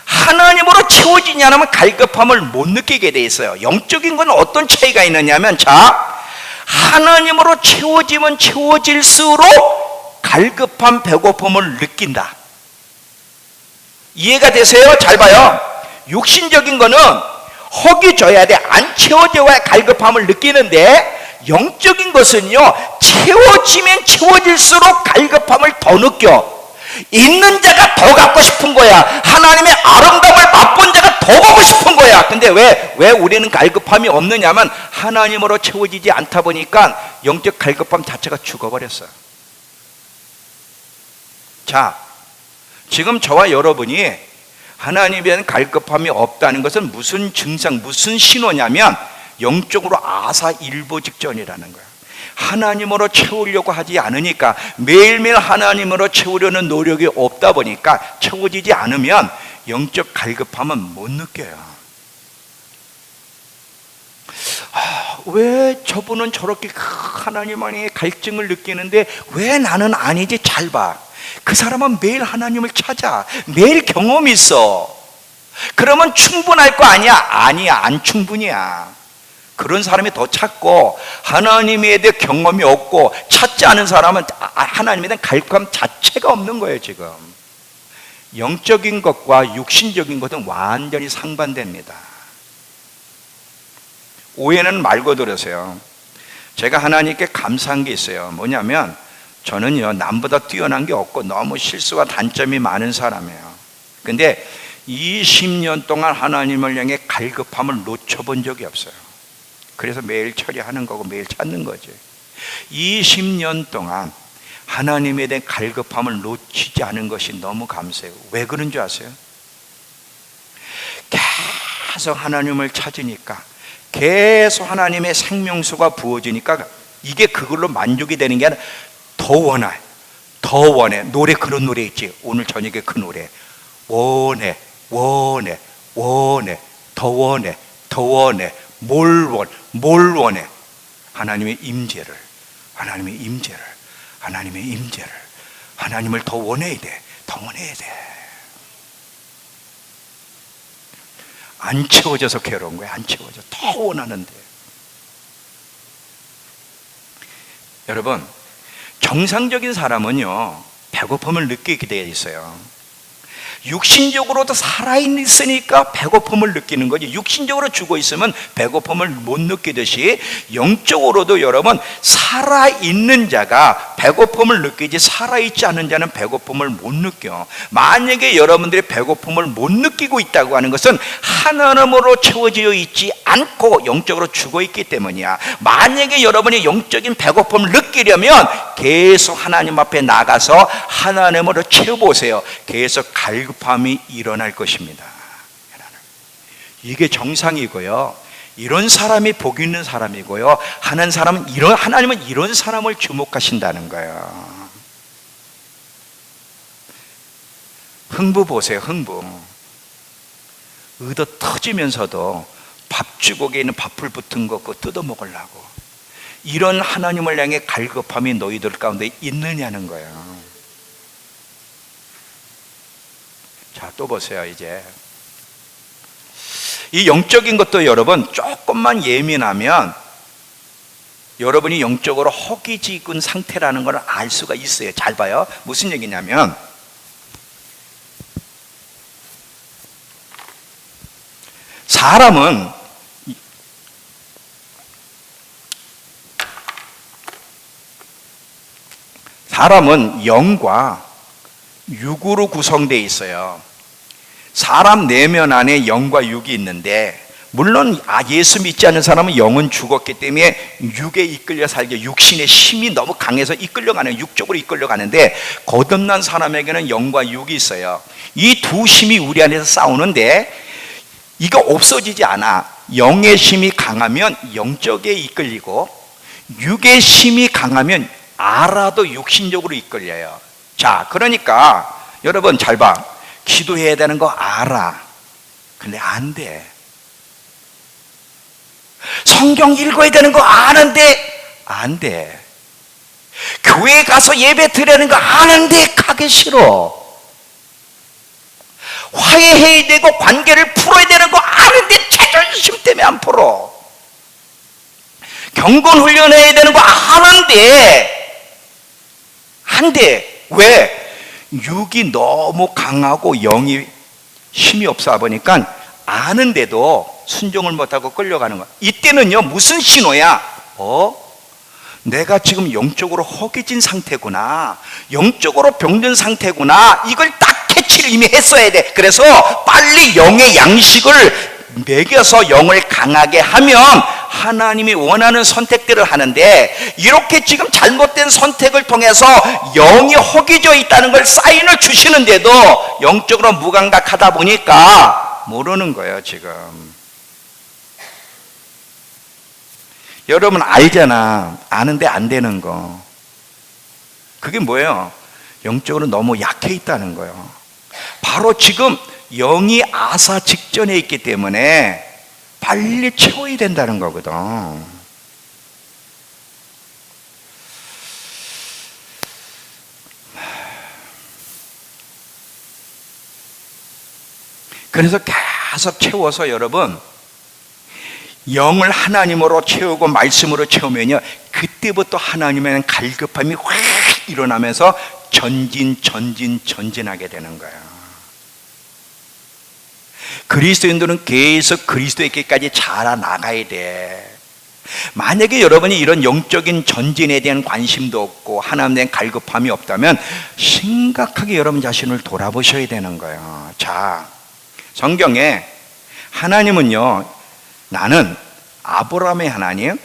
하나님으로 채워지지 않으면 갈급함을 못 느끼게 돼 있어요. 영적인 건 어떤 차이가 있느냐면, 자, 하나님으로 채워지면 채워질수록 갈급함, 배고픔을 느낀다. 이해가 되세요? 잘 봐요. 육신적인 거는 허기져야 돼. 안 채워져야 갈급함을 느끼는데, 영적인 것은요, 채워지면 채워질수록 갈급함을 더 느껴. 있는 자가 더 갖고 싶은 거야. 하나님의 아름다움을 맛본 자가 더 보고 싶은 거야. 근데 왜 우리는 갈급함이 없느냐면 하나님으로 채워지지 않다 보니까 영적 갈급함 자체가 죽어버렸어요. 자, 지금 저와 여러분이 하나님에 대한 갈급함이 없다는 것은 무슨 증상, 무슨 신호냐면 영적으로 아사일보 직전이라는 거예요. 하나님으로 채우려고 하지 않으니까, 매일매일 하나님으로 채우려는 노력이 없다 보니까 채워지지 않으면 영적 갈급함은 못 느껴요. 왜 저분은 저렇게 하나님 안에 갈증을 느끼는데 왜 나는 아니지? 잘 봐. 그 사람은 매일 하나님을 찾아. 매일 경험이 있어. 그러면 충분할 거 아니야? 아니야, 안 충분이야. 그런 사람이 더 찾고, 하나님에 대해 경험이 없고 찾지 않은 사람은 하나님에 대한 갈급함 자체가 없는 거예요. 지금 영적인 것과 육신적인 것은 완전히 상반됩니다. 오해는 말고 들으세요. 제가 하나님께 감사한 게 있어요. 뭐냐면, 저는요, 남보다 뛰어난 게 없고 너무 실수와 단점이 많은 사람이에요. 근데 20년 동안 하나님을 향해 갈급함을 놓쳐본 적이 없어요. 그래서 매일 처리하는 거고 매일 찾는 거지. 20년 동안 하나님에 대한 갈급함을 놓치지 않은 것이 너무 감사해요. 왜 그런 줄 아세요? 계속 하나님을 찾으니까, 계속 하나님의 생명수가 부어지니까 이게 그걸로 만족이 되는 게 아니라 더 원해, 더 원해. 노래, 그런 노래 있지. 오늘 저녁에 그 노래. 원해, 원해, 원해, 더 원해, 더 원해. 뭘 원해? 하나님의 임재를, 하나님의 임재를, 하나님의 임재를. 하나님을 더 원해야 돼. 더 원해야 돼. 안 채워져서 괴로운 거야. 안 채워져. 더 원하는데. 여러분, 정상적인 사람은요, 배고픔을 느끼게 되어 있어요. 육신적으로도 살아있으니까 배고픔을 느끼는 거지. 육신적으로 죽어 있으면 배고픔을 못 느끼듯이 영적으로도 여러분, 살아있는 자가 배고픔을 느끼지 살아있지 않은 자는 배고픔을 못 느껴. 만약에 여러분들이 배고픔을 못 느끼고 있다고 하는 것은 하나님으로 채워져 있지 않고 영적으로 죽어 있기 때문이야. 만약에 여러분이 영적인 배고픔을 느끼려면 계속 하나님 앞에 나가서 하나님으로 채워보세요. 계속 갈급함이 일어날 것입니다. 이게 정상이고요. 이런 사람이 복 있는 사람이고요. 하나님은 이런 사람을 주목하신다는 거예요. 흥부 보세요, 흥부. 의도 터지면서도 밥주걱에 있는 밥풀 붙은 거 그거 뜯어 먹으려고. 이런 하나님을 향해 갈급함이 너희들 가운데 있느냐는 거예요. 자, 또 보세요. 이제 이 영적인 것도 여러분 조금만 예민하면 여러분이 영적으로 허기지근 상태라는 걸 알 수가 있어요. 잘 봐요. 무슨 얘기냐면 사람은 영과 육으로 구성되어 있어요. 사람 내면 안에 영과 육이 있는데, 물론 예수 믿지 않는 사람은 영은 죽었기 때문에 육에 이끌려 살게, 육신의 힘이 너무 강해서 이끌려가는, 육적으로 이끌려가는데, 거듭난 사람에게는 영과 육이 있어요. 이 두 힘이 우리 안에서 싸우는데 이거 없어지지 않아. 영의 힘이 강하면 영적에 이끌리고, 육의 힘이 강하면 알아도 육신적으로 이끌려요. 자, 그러니까 여러분 잘 봐. 기도해야 되는 거 알아. 근데 안 돼. 성경 읽어야 되는 거 아는데 안 돼. 교회 가서 예배 드리는 거 아는데 가기 싫어. 화해해야 되고 관계를 풀어야 되는 거 아는데 자존심 때문에 안 풀어. 경건 훈련해야 되는 거 아는데 안 돼. 왜? 육이 너무 강하고 영이 힘이 없어 보니까 아는데도 순종을 못하고 끌려가는 거야. 이때는요, 무슨 신호야? 내가 지금 영적으로 허기진 상태구나, 영적으로 병든 상태구나, 이걸 딱 캐치를 이미 했어야 돼. 그래서 빨리 영의 양식을 먹여서 영을 강하게 하면 하나님이 원하는 선택들을 하는데, 이렇게 지금 잘못된 선택을 통해서 영이 허기져 있다는 걸 사인을 주시는데도 영적으로 무감각하다 보니까 모르는 거예요. 지금 여러분 알잖아. 아는데 안 되는 거. 그게 뭐예요? 영적으로 너무 약해 있다는 거예요. 바로 지금 영이 아사 직전에 있기 때문에 빨리 채워야 된다는 거거든. 그래서 계속 채워서 여러분 영을 하나님으로 채우고 말씀으로 채우면요, 그때부터 하나님에는 갈급함이 확 일어나면서 전진하게 되는 거예요. 그리스도인들은 계속 그리스도에게까지 자라나가야 돼. 만약에 여러분이 이런 영적인 전진에 대한 관심도 없고 하나님에 대한 갈급함이 없다면 심각하게 여러분 자신을 돌아보셔야 되는 거예요. 자, 성경에 하나님은요, 나는 아브라함의 하나님,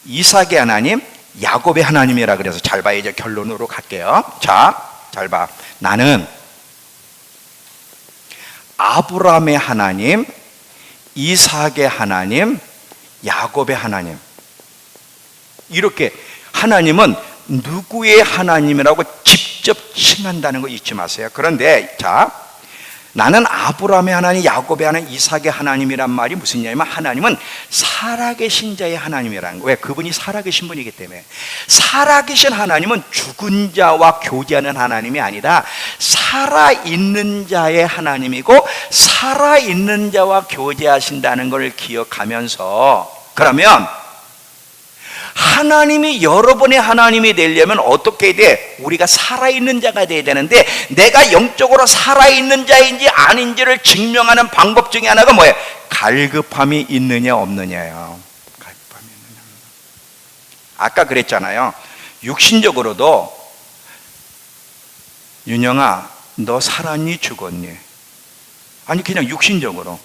이삭의 하나님, 야곱의 하나님이라 그래서 잘 봐. 이제 결론으로 갈게요. 자, 잘 봐. 나는 아브라함의 하나님, 이삭의 하나님, 야곱의 하나님. 이렇게 하나님은 누구의 하나님이라고 직접 칭한다는 거 잊지 마세요. 그런데 자, 나는 아브라함의 하나님, 야곱의 하나님, 이삭의 하나님이란 말이 무슨 얘기냐면, 하나님은 살아계신 자의 하나님이라는 거예요. 왜? 그분이 살아계신 분이기 때문에. 살아계신 하나님은 죽은 자와 교제하는 하나님이 아니라 살아있는 자의 하나님이고, 살아있는 자와 교제하신다는 걸 기억하면서, 그러면 하나님이 여러분의 하나님이 되려면 어떻게 해야 돼? 우리가 살아있는 자가 돼야 되는데, 내가 영적으로 살아있는 자인지 아닌지를 증명하는 방법 중에 하나가 뭐예요? 갈급함이 있느냐 없느냐예요. 갈급함이 있느냐. 아까 그랬잖아요. 육신적으로도 윤영아, 너 살았니 죽었니? 아니 그냥 육신적으로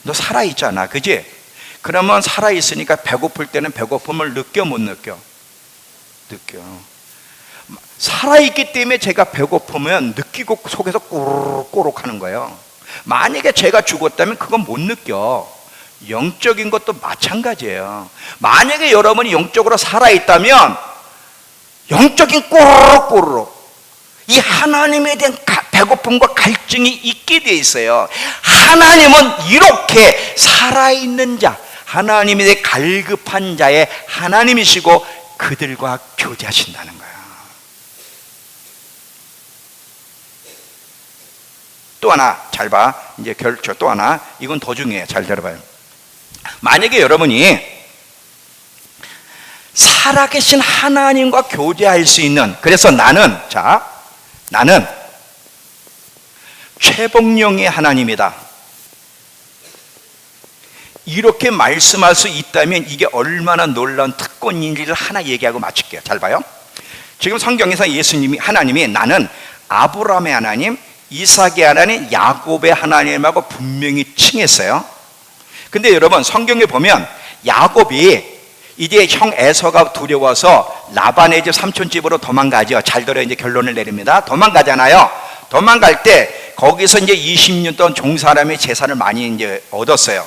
너 살아있잖아, 그지? 그러면 살아있으니까 배고플 때는 배고픔을 느껴 못 느껴? 느껴. 살아있기 때문에 제가 배고프면 느끼고 속에서 꼬르륵 하는 거예요. 만약에 제가 죽었다면 그건 못 느껴. 영적인 것도 마찬가지예요. 만약에 여러분이 영적으로 살아있다면 영적인 꼬르륵꼬르륵 이 하나님에 대한 배고픔과 갈증이 있게 돼 있어요. 하나님은 이렇게 살아있는 자, 하나님에 대해 갈급한 자의 하나님이시고 그들과 교제하신다는 거예요. 또 하나 잘 봐. 이제 결정 또 하나. 이건 더 중요해요. 잘 들어봐요. 만약에 여러분이 살아계신 하나님과 교제할 수 있는, 그래서 나는 최복령의 하나님이다, 이렇게 말씀할 수 있다면 이게 얼마나 놀라운 특권인지를 하나 얘기하고 마칠게요. 잘 봐요. 지금 성경에서 예수님이, 하나님이 나는 아브라함의 하나님, 이삭의 하나님, 야곱의 하나님하고 분명히 칭했어요. 근데 여러분 성경에 보면 야곱이 이제 형 에서가 두려워서 라반의 집 삼촌 집으로 도망가죠. 잘 들어요. 이제 결론을 내립니다. 도망가잖아요. 도망갈 때 거기서 이제 20년 동안 종사람의 재산을 많이 이제 얻었어요.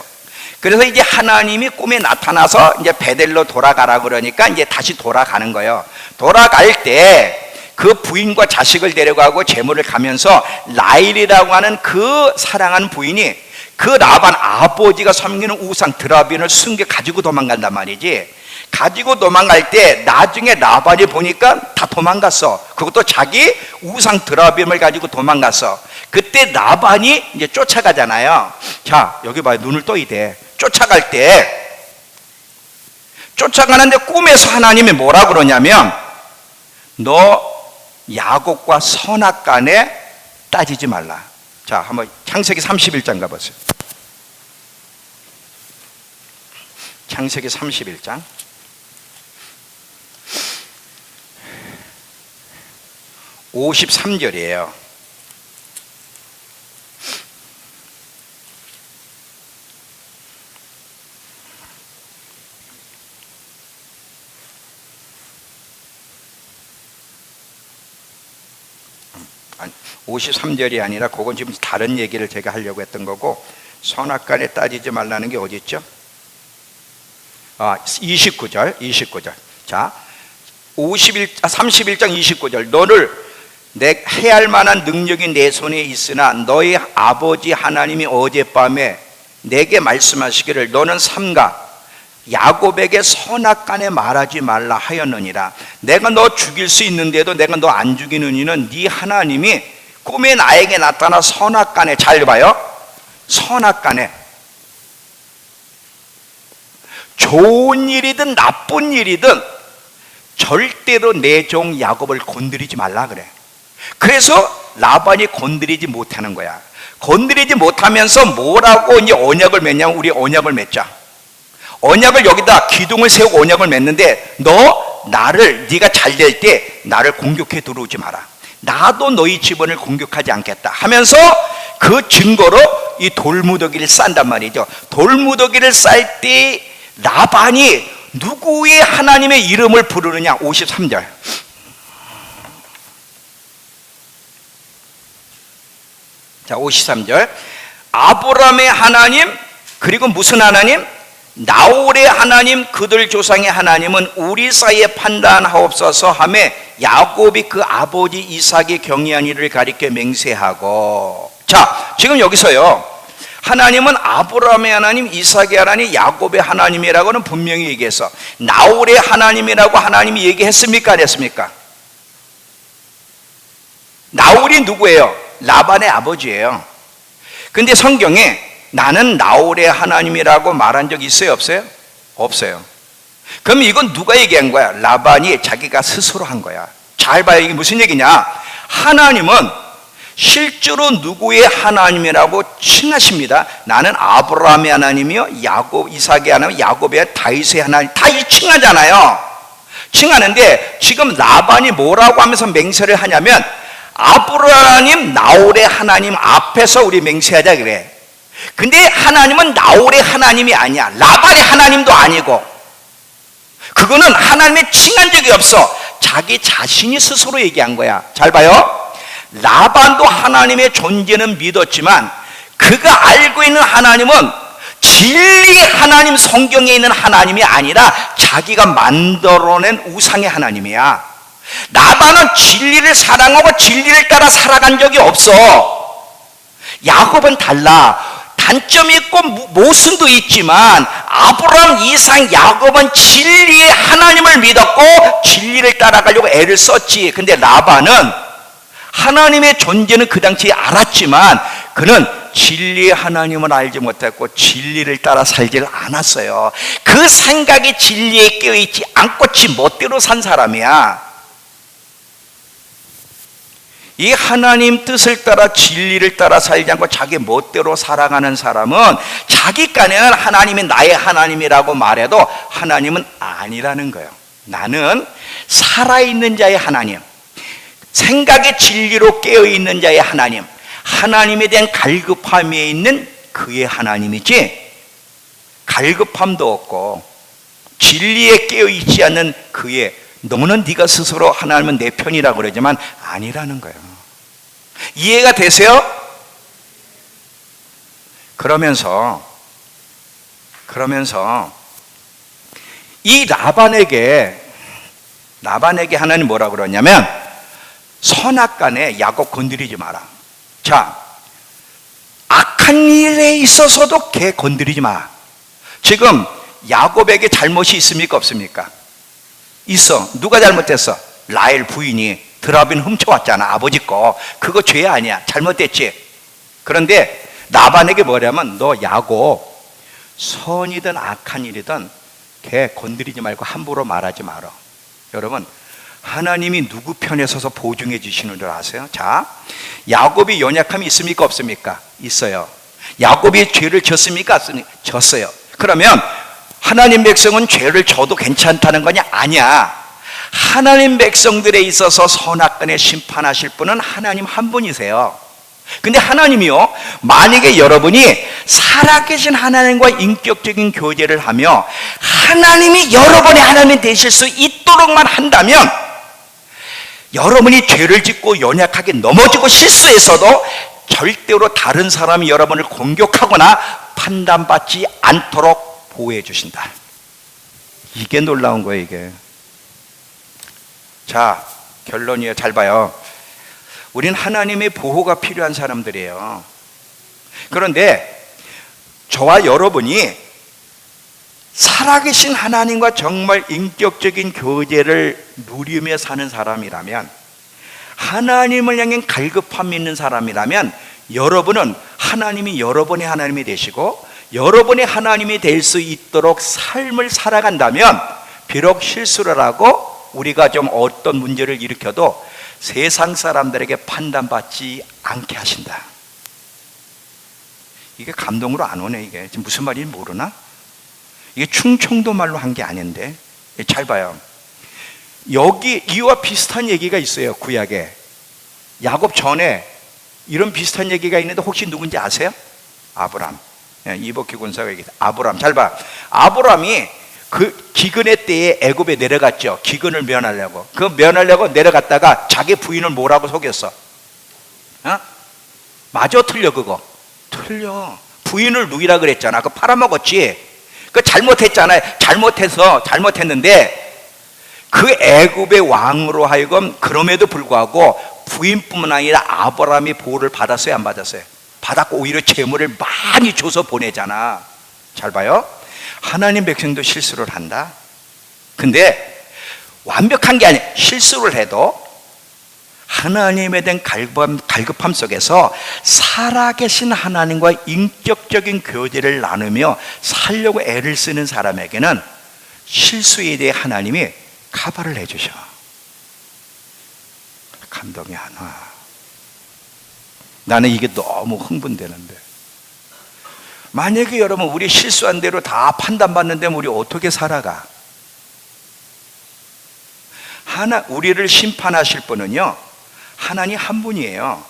그래서 이제 하나님이 꿈에 나타나서 이제 베델로 돌아가라 그러니까 이제 다시 돌아가는 거예요. 돌아갈 때 그 부인과 자식을 데려가고 재물을 가면서 라일이라고 하는 그 사랑하는 부인이 그 라반 아버지가 섬기는 우상 드라빈을 숨겨 가지고 도망간단 말이지. 가지고 도망갈 때 나중에 라반이 보니까 다 도망갔어. 그것도 자기 우상 드라빔을 가지고 도망갔어. 그때 라반이 이제 쫓아가잖아요. 자, 여기 봐요. 눈을 떠야 돼. 쫓아갈 때, 쫓아가는데 꿈에서 하나님이 뭐라 그러냐면, 너 야곱과 선악간에 따지지 말라. 자, 한번 창세기 31장 가보세요. 창세기 31장 53절이에요. 아니, 53절이 아니라 그건 지금 다른 얘기를 제가 하려고 했던 거고, 선악간에 따지지 말라는 게 어디 있죠? 29절. 자, 31장 29절. 너를 내 해할 만한 능력이 내 손에 있으나 너희 아버지 하나님이 어젯밤에 내게 말씀하시기를 너는 삼가 야곱에게 선악간에 말하지 말라 하였느니라. 내가 너 죽일 수 있는데도 내가 너 안 죽이는 이는 네 하나님이 꿈에 나에게 나타나 선악간에, 잘 봐요, 선악간에, 좋은 일이든 나쁜 일이든 절대로 내 종 야곱을 건드리지 말라 그래. 그래서 라반이 건드리지 못하는 거야. 건드리지 못하면서 뭐라고 이제 언약을 맺냐면, 우리 언약을 맺자. 언약을 여기다 기둥을 세우고 언약을 맺는데, 너 나를, 네가 잘 될 때 나를 공격해 들어오지 마라. 나도 너희 집안을 공격하지 않겠다 하면서 그 증거로 이 돌무더기를 싼단 말이죠. 돌무더기를 쌀 때 라반이 누구의 하나님의 이름을 부르느냐? 53절. 자, 53절. 아브라함의 하나님, 그리고 무슨 하나님? 나홀의 하나님, 그들 조상의 하나님은 우리 사이에 판단하옵소서 하며 야곱이 그 아버지 이삭의 경외한 일을 가리켜 맹세하고. 자, 지금 여기서요, 하나님은 아브라함의 하나님, 이삭의 하나님, 야곱의 하나님이라고는 분명히 얘기했어. 나홀의 하나님이라고 하나님이 얘기했습니까? 안 했습니까? 나홀이 누구예요? 라반의 아버지예요. 근데 성경에 나는 나홀의 하나님이라고 말한 적 있어요? 없어요? 없어요. 그럼 이건 누가 얘기한 거야? 라반이 자기가 스스로 한 거야. 잘 봐요. 이게 무슨 얘기냐? 하나님은 실제로 누구의 하나님이라고 칭하십니다. 나는 아브라함의 하나님이요, 야곱, 이삭의 하나님, 야곱의 다윗의 하나님, 다 이 칭하잖아요. 칭하는데 지금 라반이 뭐라고 하면서 맹세를 하냐면, 아브라함, 나홀의 하나님 앞에서 우리 맹세하자 그래. 근데 하나님은 나홀의 하나님이 아니야. 라반의 하나님도 아니고. 그거는 하나님의 칭한 적이 없어. 자기 자신이 스스로 얘기한 거야. 잘 봐요. 라반도 하나님의 존재는 믿었지만 그가 알고 있는 하나님은 진리의 하나님, 성경에 있는 하나님이 아니라 자기가 만들어낸 우상의 하나님이야. 라반은 진리를 사랑하고 진리를 따라 살아간 적이 없어. 야곱은 달라. 단점이 있고 모순도 있지만 아브라함, 이삭, 야곱은 진리의 하나님을 믿었고 진리를 따라가려고 애를 썼지. 근데 라반은 하나님의 존재는 그 당시에 알았지만 그는 진리의 하나님을 알지 못했고 진리를 따라 살지를 않았어요. 그 생각이 진리에 깨어있지 않고 지 멋대로 산 사람이야. 이 하나님 뜻을 따라 진리를 따라 살지 않고 자기 멋대로 살아가는 사람은 자기 깐에는 하나님이 나의 하나님이라고 말해도 하나님은 아니라는 거예요. 나는 살아있는 자의 하나님, 생각의 진리로 깨어있는 자의 하나님, 하나님에 대한 갈급함에 있는 그의 하나님이지, 갈급함도 없고 진리에 깨어있지 않는 그의, 너는 네가 스스로 하나님은 내 편이라고 그러지만 아니라는 거예요. 이해가 되세요? 그러면서 이 라반에게 하나님 뭐라 그러냐면 선악간에 야곱 건드리지 마라. 자, 악한 일에 있어서도 걔 건드리지 마. 지금 야곱에게 잘못이 있습니까 없습니까? 있어. 누가 잘못했어? 라헬 부인이 드라빈 훔쳐왔잖아, 아버지 거. 그거 죄 아니야. 잘못됐지. 그런데 라반에게 뭐냐면 너 야곱 선이든 악한 일이든 걔 건드리지 말고 함부로 말하지 마라. 여러분, 하나님이 누구 편에 서서 보증해 주시는 줄 아세요? 자, 야곱이 연약함이 있습니까 없습니까? 있어요. 야곱이 죄를 졌습니까? 졌어요. 그러면 하나님 백성은 죄를 져도 괜찮다는 거냐? 아니야. 하나님 백성들에 있어서 선악간에 심판하실 분은 하나님 한 분이세요. 근데 하나님이요, 만약에 여러분이 살아계신 하나님과 인격적인 교제를 하며 하나님이 여러분의 하나님이 되실 수 있도록만 한다면, 여러분이 죄를 짓고 연약하게 넘어지고 실수해서도 절대로 다른 사람이 여러분을 공격하거나 판단받지 않도록 보호해 주신다. 이게 놀라운 거예요, 이게. 자, 결론이에요. 잘 봐요. 우린 하나님의 보호가 필요한 사람들이에요. 그런데 저와 여러분이 살아계신 하나님과 정말 인격적인 교제를 누리며 사는 사람이라면, 하나님을 향해 갈급함 있는 사람이라면, 여러분은 하나님이 여러분의 하나님이 되시고 여러분의 하나님이 될 수 있도록 삶을 살아간다면, 비록 실수를 하고 우리가 좀 어떤 문제를 일으켜도 세상 사람들에게 판단받지 않게 하신다. 이게 감동으로 안 오네. 이게 지금 무슨 말인지 모르나? 이게 충청도 말로 한 게 아닌데. 잘 봐요. 여기 이와 비슷한 얘기가 있어요, 구약에. 야곱 전에 이런 비슷한 얘기가 있는데 혹시 누군지 아세요? 아브람. 이복희 군사가 얘기했다. 아브람. 잘 봐. 아브람이 그 기근의 때에 애굽에 내려갔죠. 기근을 면하려고. 그 면하려고 내려갔다가 자기 부인을 뭐라고 속였어? 맞아, 틀려? 그거 틀려. 부인을 누이라 그랬잖아. 그거 팔아먹었지. 그 잘못했잖아요. 잘못했는데 그 애굽의 왕으로 하여금 그럼에도 불구하고 부인뿐만 아니라 아브라함이 보호를 받았어요, 안 받았어요? 받았고 오히려 재물을 많이 줘서 보내잖아. 잘 봐요. 하나님 백성도 실수를 한다. 근데 완벽한 게 아니에요. 실수를 해도 하나님에 대한 갈급함 속에서 살아계신 하나님과 인격적인 교제를 나누며 살려고 애를 쓰는 사람에게는 실수에 대해 하나님이 카바를 해주셔. 감동이 안 와. 나는 이게 너무 흥분되는데, 만약에 여러분 우리 실수한 대로 다 판단받는데 우리 어떻게 살아가? 우리를 심판하실 분은요, 하나님 한 분이에요.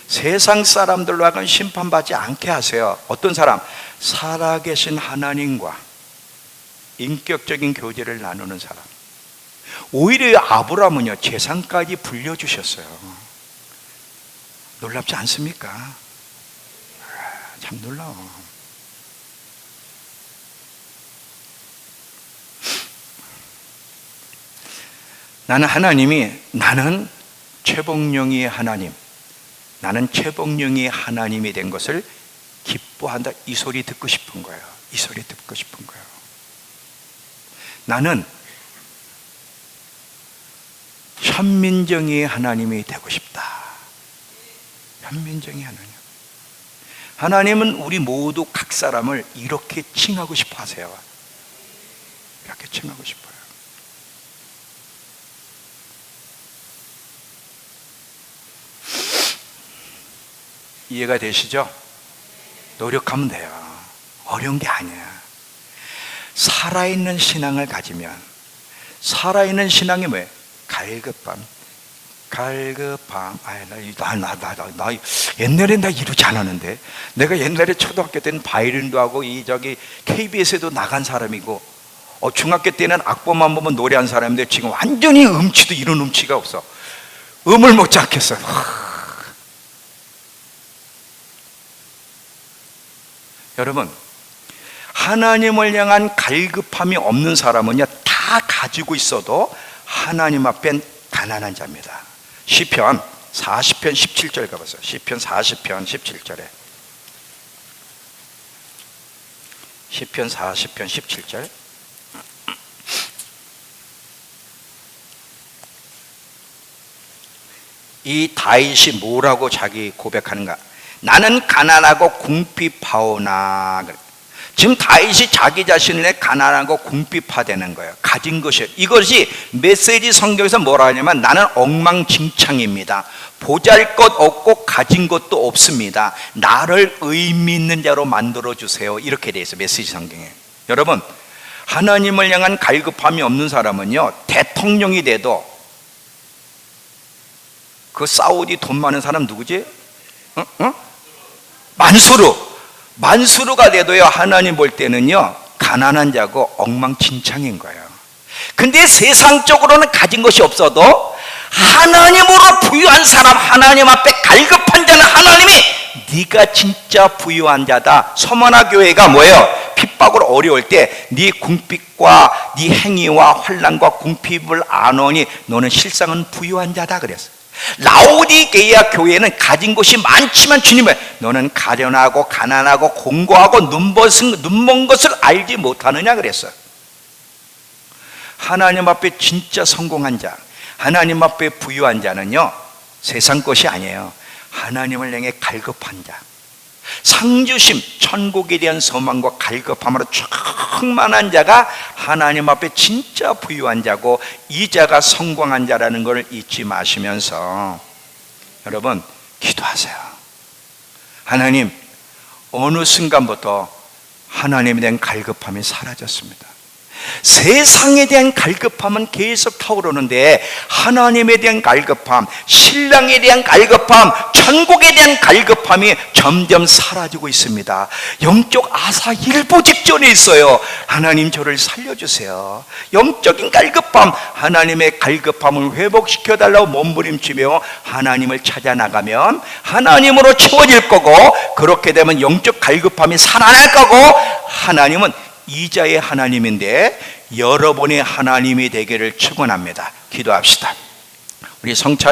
세상 사람들로 하여금 심판받지 않게 하세요. 어떤 사람? 살아계신 하나님과 인격적인 교제를 나누는 사람. 오히려 아브라함은요, 재산까지 불려주셨어요. 놀랍지 않습니까? 참 놀라워. 나는 하나님이 나는 최복령의 하나님, 나는 최복령의 하나님이 된 것을 기뻐한다. 이 소리 듣고 싶은 거예요. 이 소리 듣고 싶은 거예요. 나는 현민정의 하나님이 되고 싶다. 현민정의 하나님. 하나님은 우리 모두 각 사람을 이렇게 칭하고 싶어 하세요. 이렇게 칭하고 싶어요. 이해가 되시죠? 노력하면 돼요. 어려운 게 아니야. 살아있는 신앙을 가지면, 살아있는 신앙이 뭐예요? 갈급함. 나 옛날에 나 이러지 않았는데. 내가 옛날에 초등학교 때는 바이올린도 하고 KBS에도 나간 사람이고, 중학교 때는 악보만 보면 노래한 사람인데 지금 완전히 음치도 이런 음치가 없어. 음을 못 잡겠어. 여러분, 하나님을 향한 갈급함이 없는 사람은요, 다 가지고 있어도 하나님 앞엔 가난한 자입니다. 시편 40편 17절 가보세요. 시편 40편 17절에, 시편 40편 17절. 이 다윗이 뭐라고 자기 고백하는가? 나는 가난하고 궁핍하오나. 지금 다윗이 자기 자신을 가난하고 궁핍하다는 거예요. 가진 것이에요. 이것이 메시지 성경에서 뭐라 하냐면 나는 엉망진창입니다. 보잘것 없고 가진 것도 없습니다. 나를 의미 있는 자로 만들어주세요. 이렇게 돼 있어요. 메시지 성경에. 여러분, 하나님을 향한 갈급함이 없는 사람은요, 대통령이 돼도 그 사우디 돈 많은 사람 누구지? 만수르가 돼도요, 하나님 볼 때는요, 가난한 자고 엉망진창인 거예요. 근데 세상적으로는 가진 것이 없어도 하나님으로 부유한 사람, 하나님 앞에 갈급한 자는 하나님이 네가 진짜 부유한 자다. 서머나 교회가 뭐예요? 핍박으로 어려울 때 네 궁핍과 네 행위와 환난과 궁핍을 아노니 너는 실상은 부유한 자다 그랬어요. 라오디게이아 교회는 가진 것이 많지만 주님은 너는 가련하고 가난하고 공고하고 눈먼 것을 알지 못하느냐 그랬어요. 하나님 앞에 진짜 성공한 자, 하나님 앞에 부유한 자는요, 세상 것이 아니에요. 하나님을 향해 갈급한 자, 상주심, 천국에 대한 소망과 갈급함으로 충만한 자가 하나님 앞에 진짜 부유한 자고, 이 자가 성공한 자라는 것을 잊지 마시면서 여러분 기도하세요. 하나님, 어느 순간부터 하나님에 대한 갈급함이 사라졌습니다. 세상에 대한 갈급함은 계속 타오르는데 하나님에 대한 갈급함, 신랑에 대한 갈급함, 천국에 대한 갈급함이 점점 사라지고 있습니다. 영적 아사 일보 직전에 있어요. 하나님, 저를 살려주세요. 영적인 갈급함, 하나님의 갈급함을 회복시켜달라고 몸부림치며 하나님을 찾아 나가면 하나님으로 채워질 거고, 그렇게 되면 영적 갈급함이 살아날 거고, 하나님은 이자의 하나님인데 여러분의 하나님이 되기를 축원합니다. 기도합시다. 우리 성찬이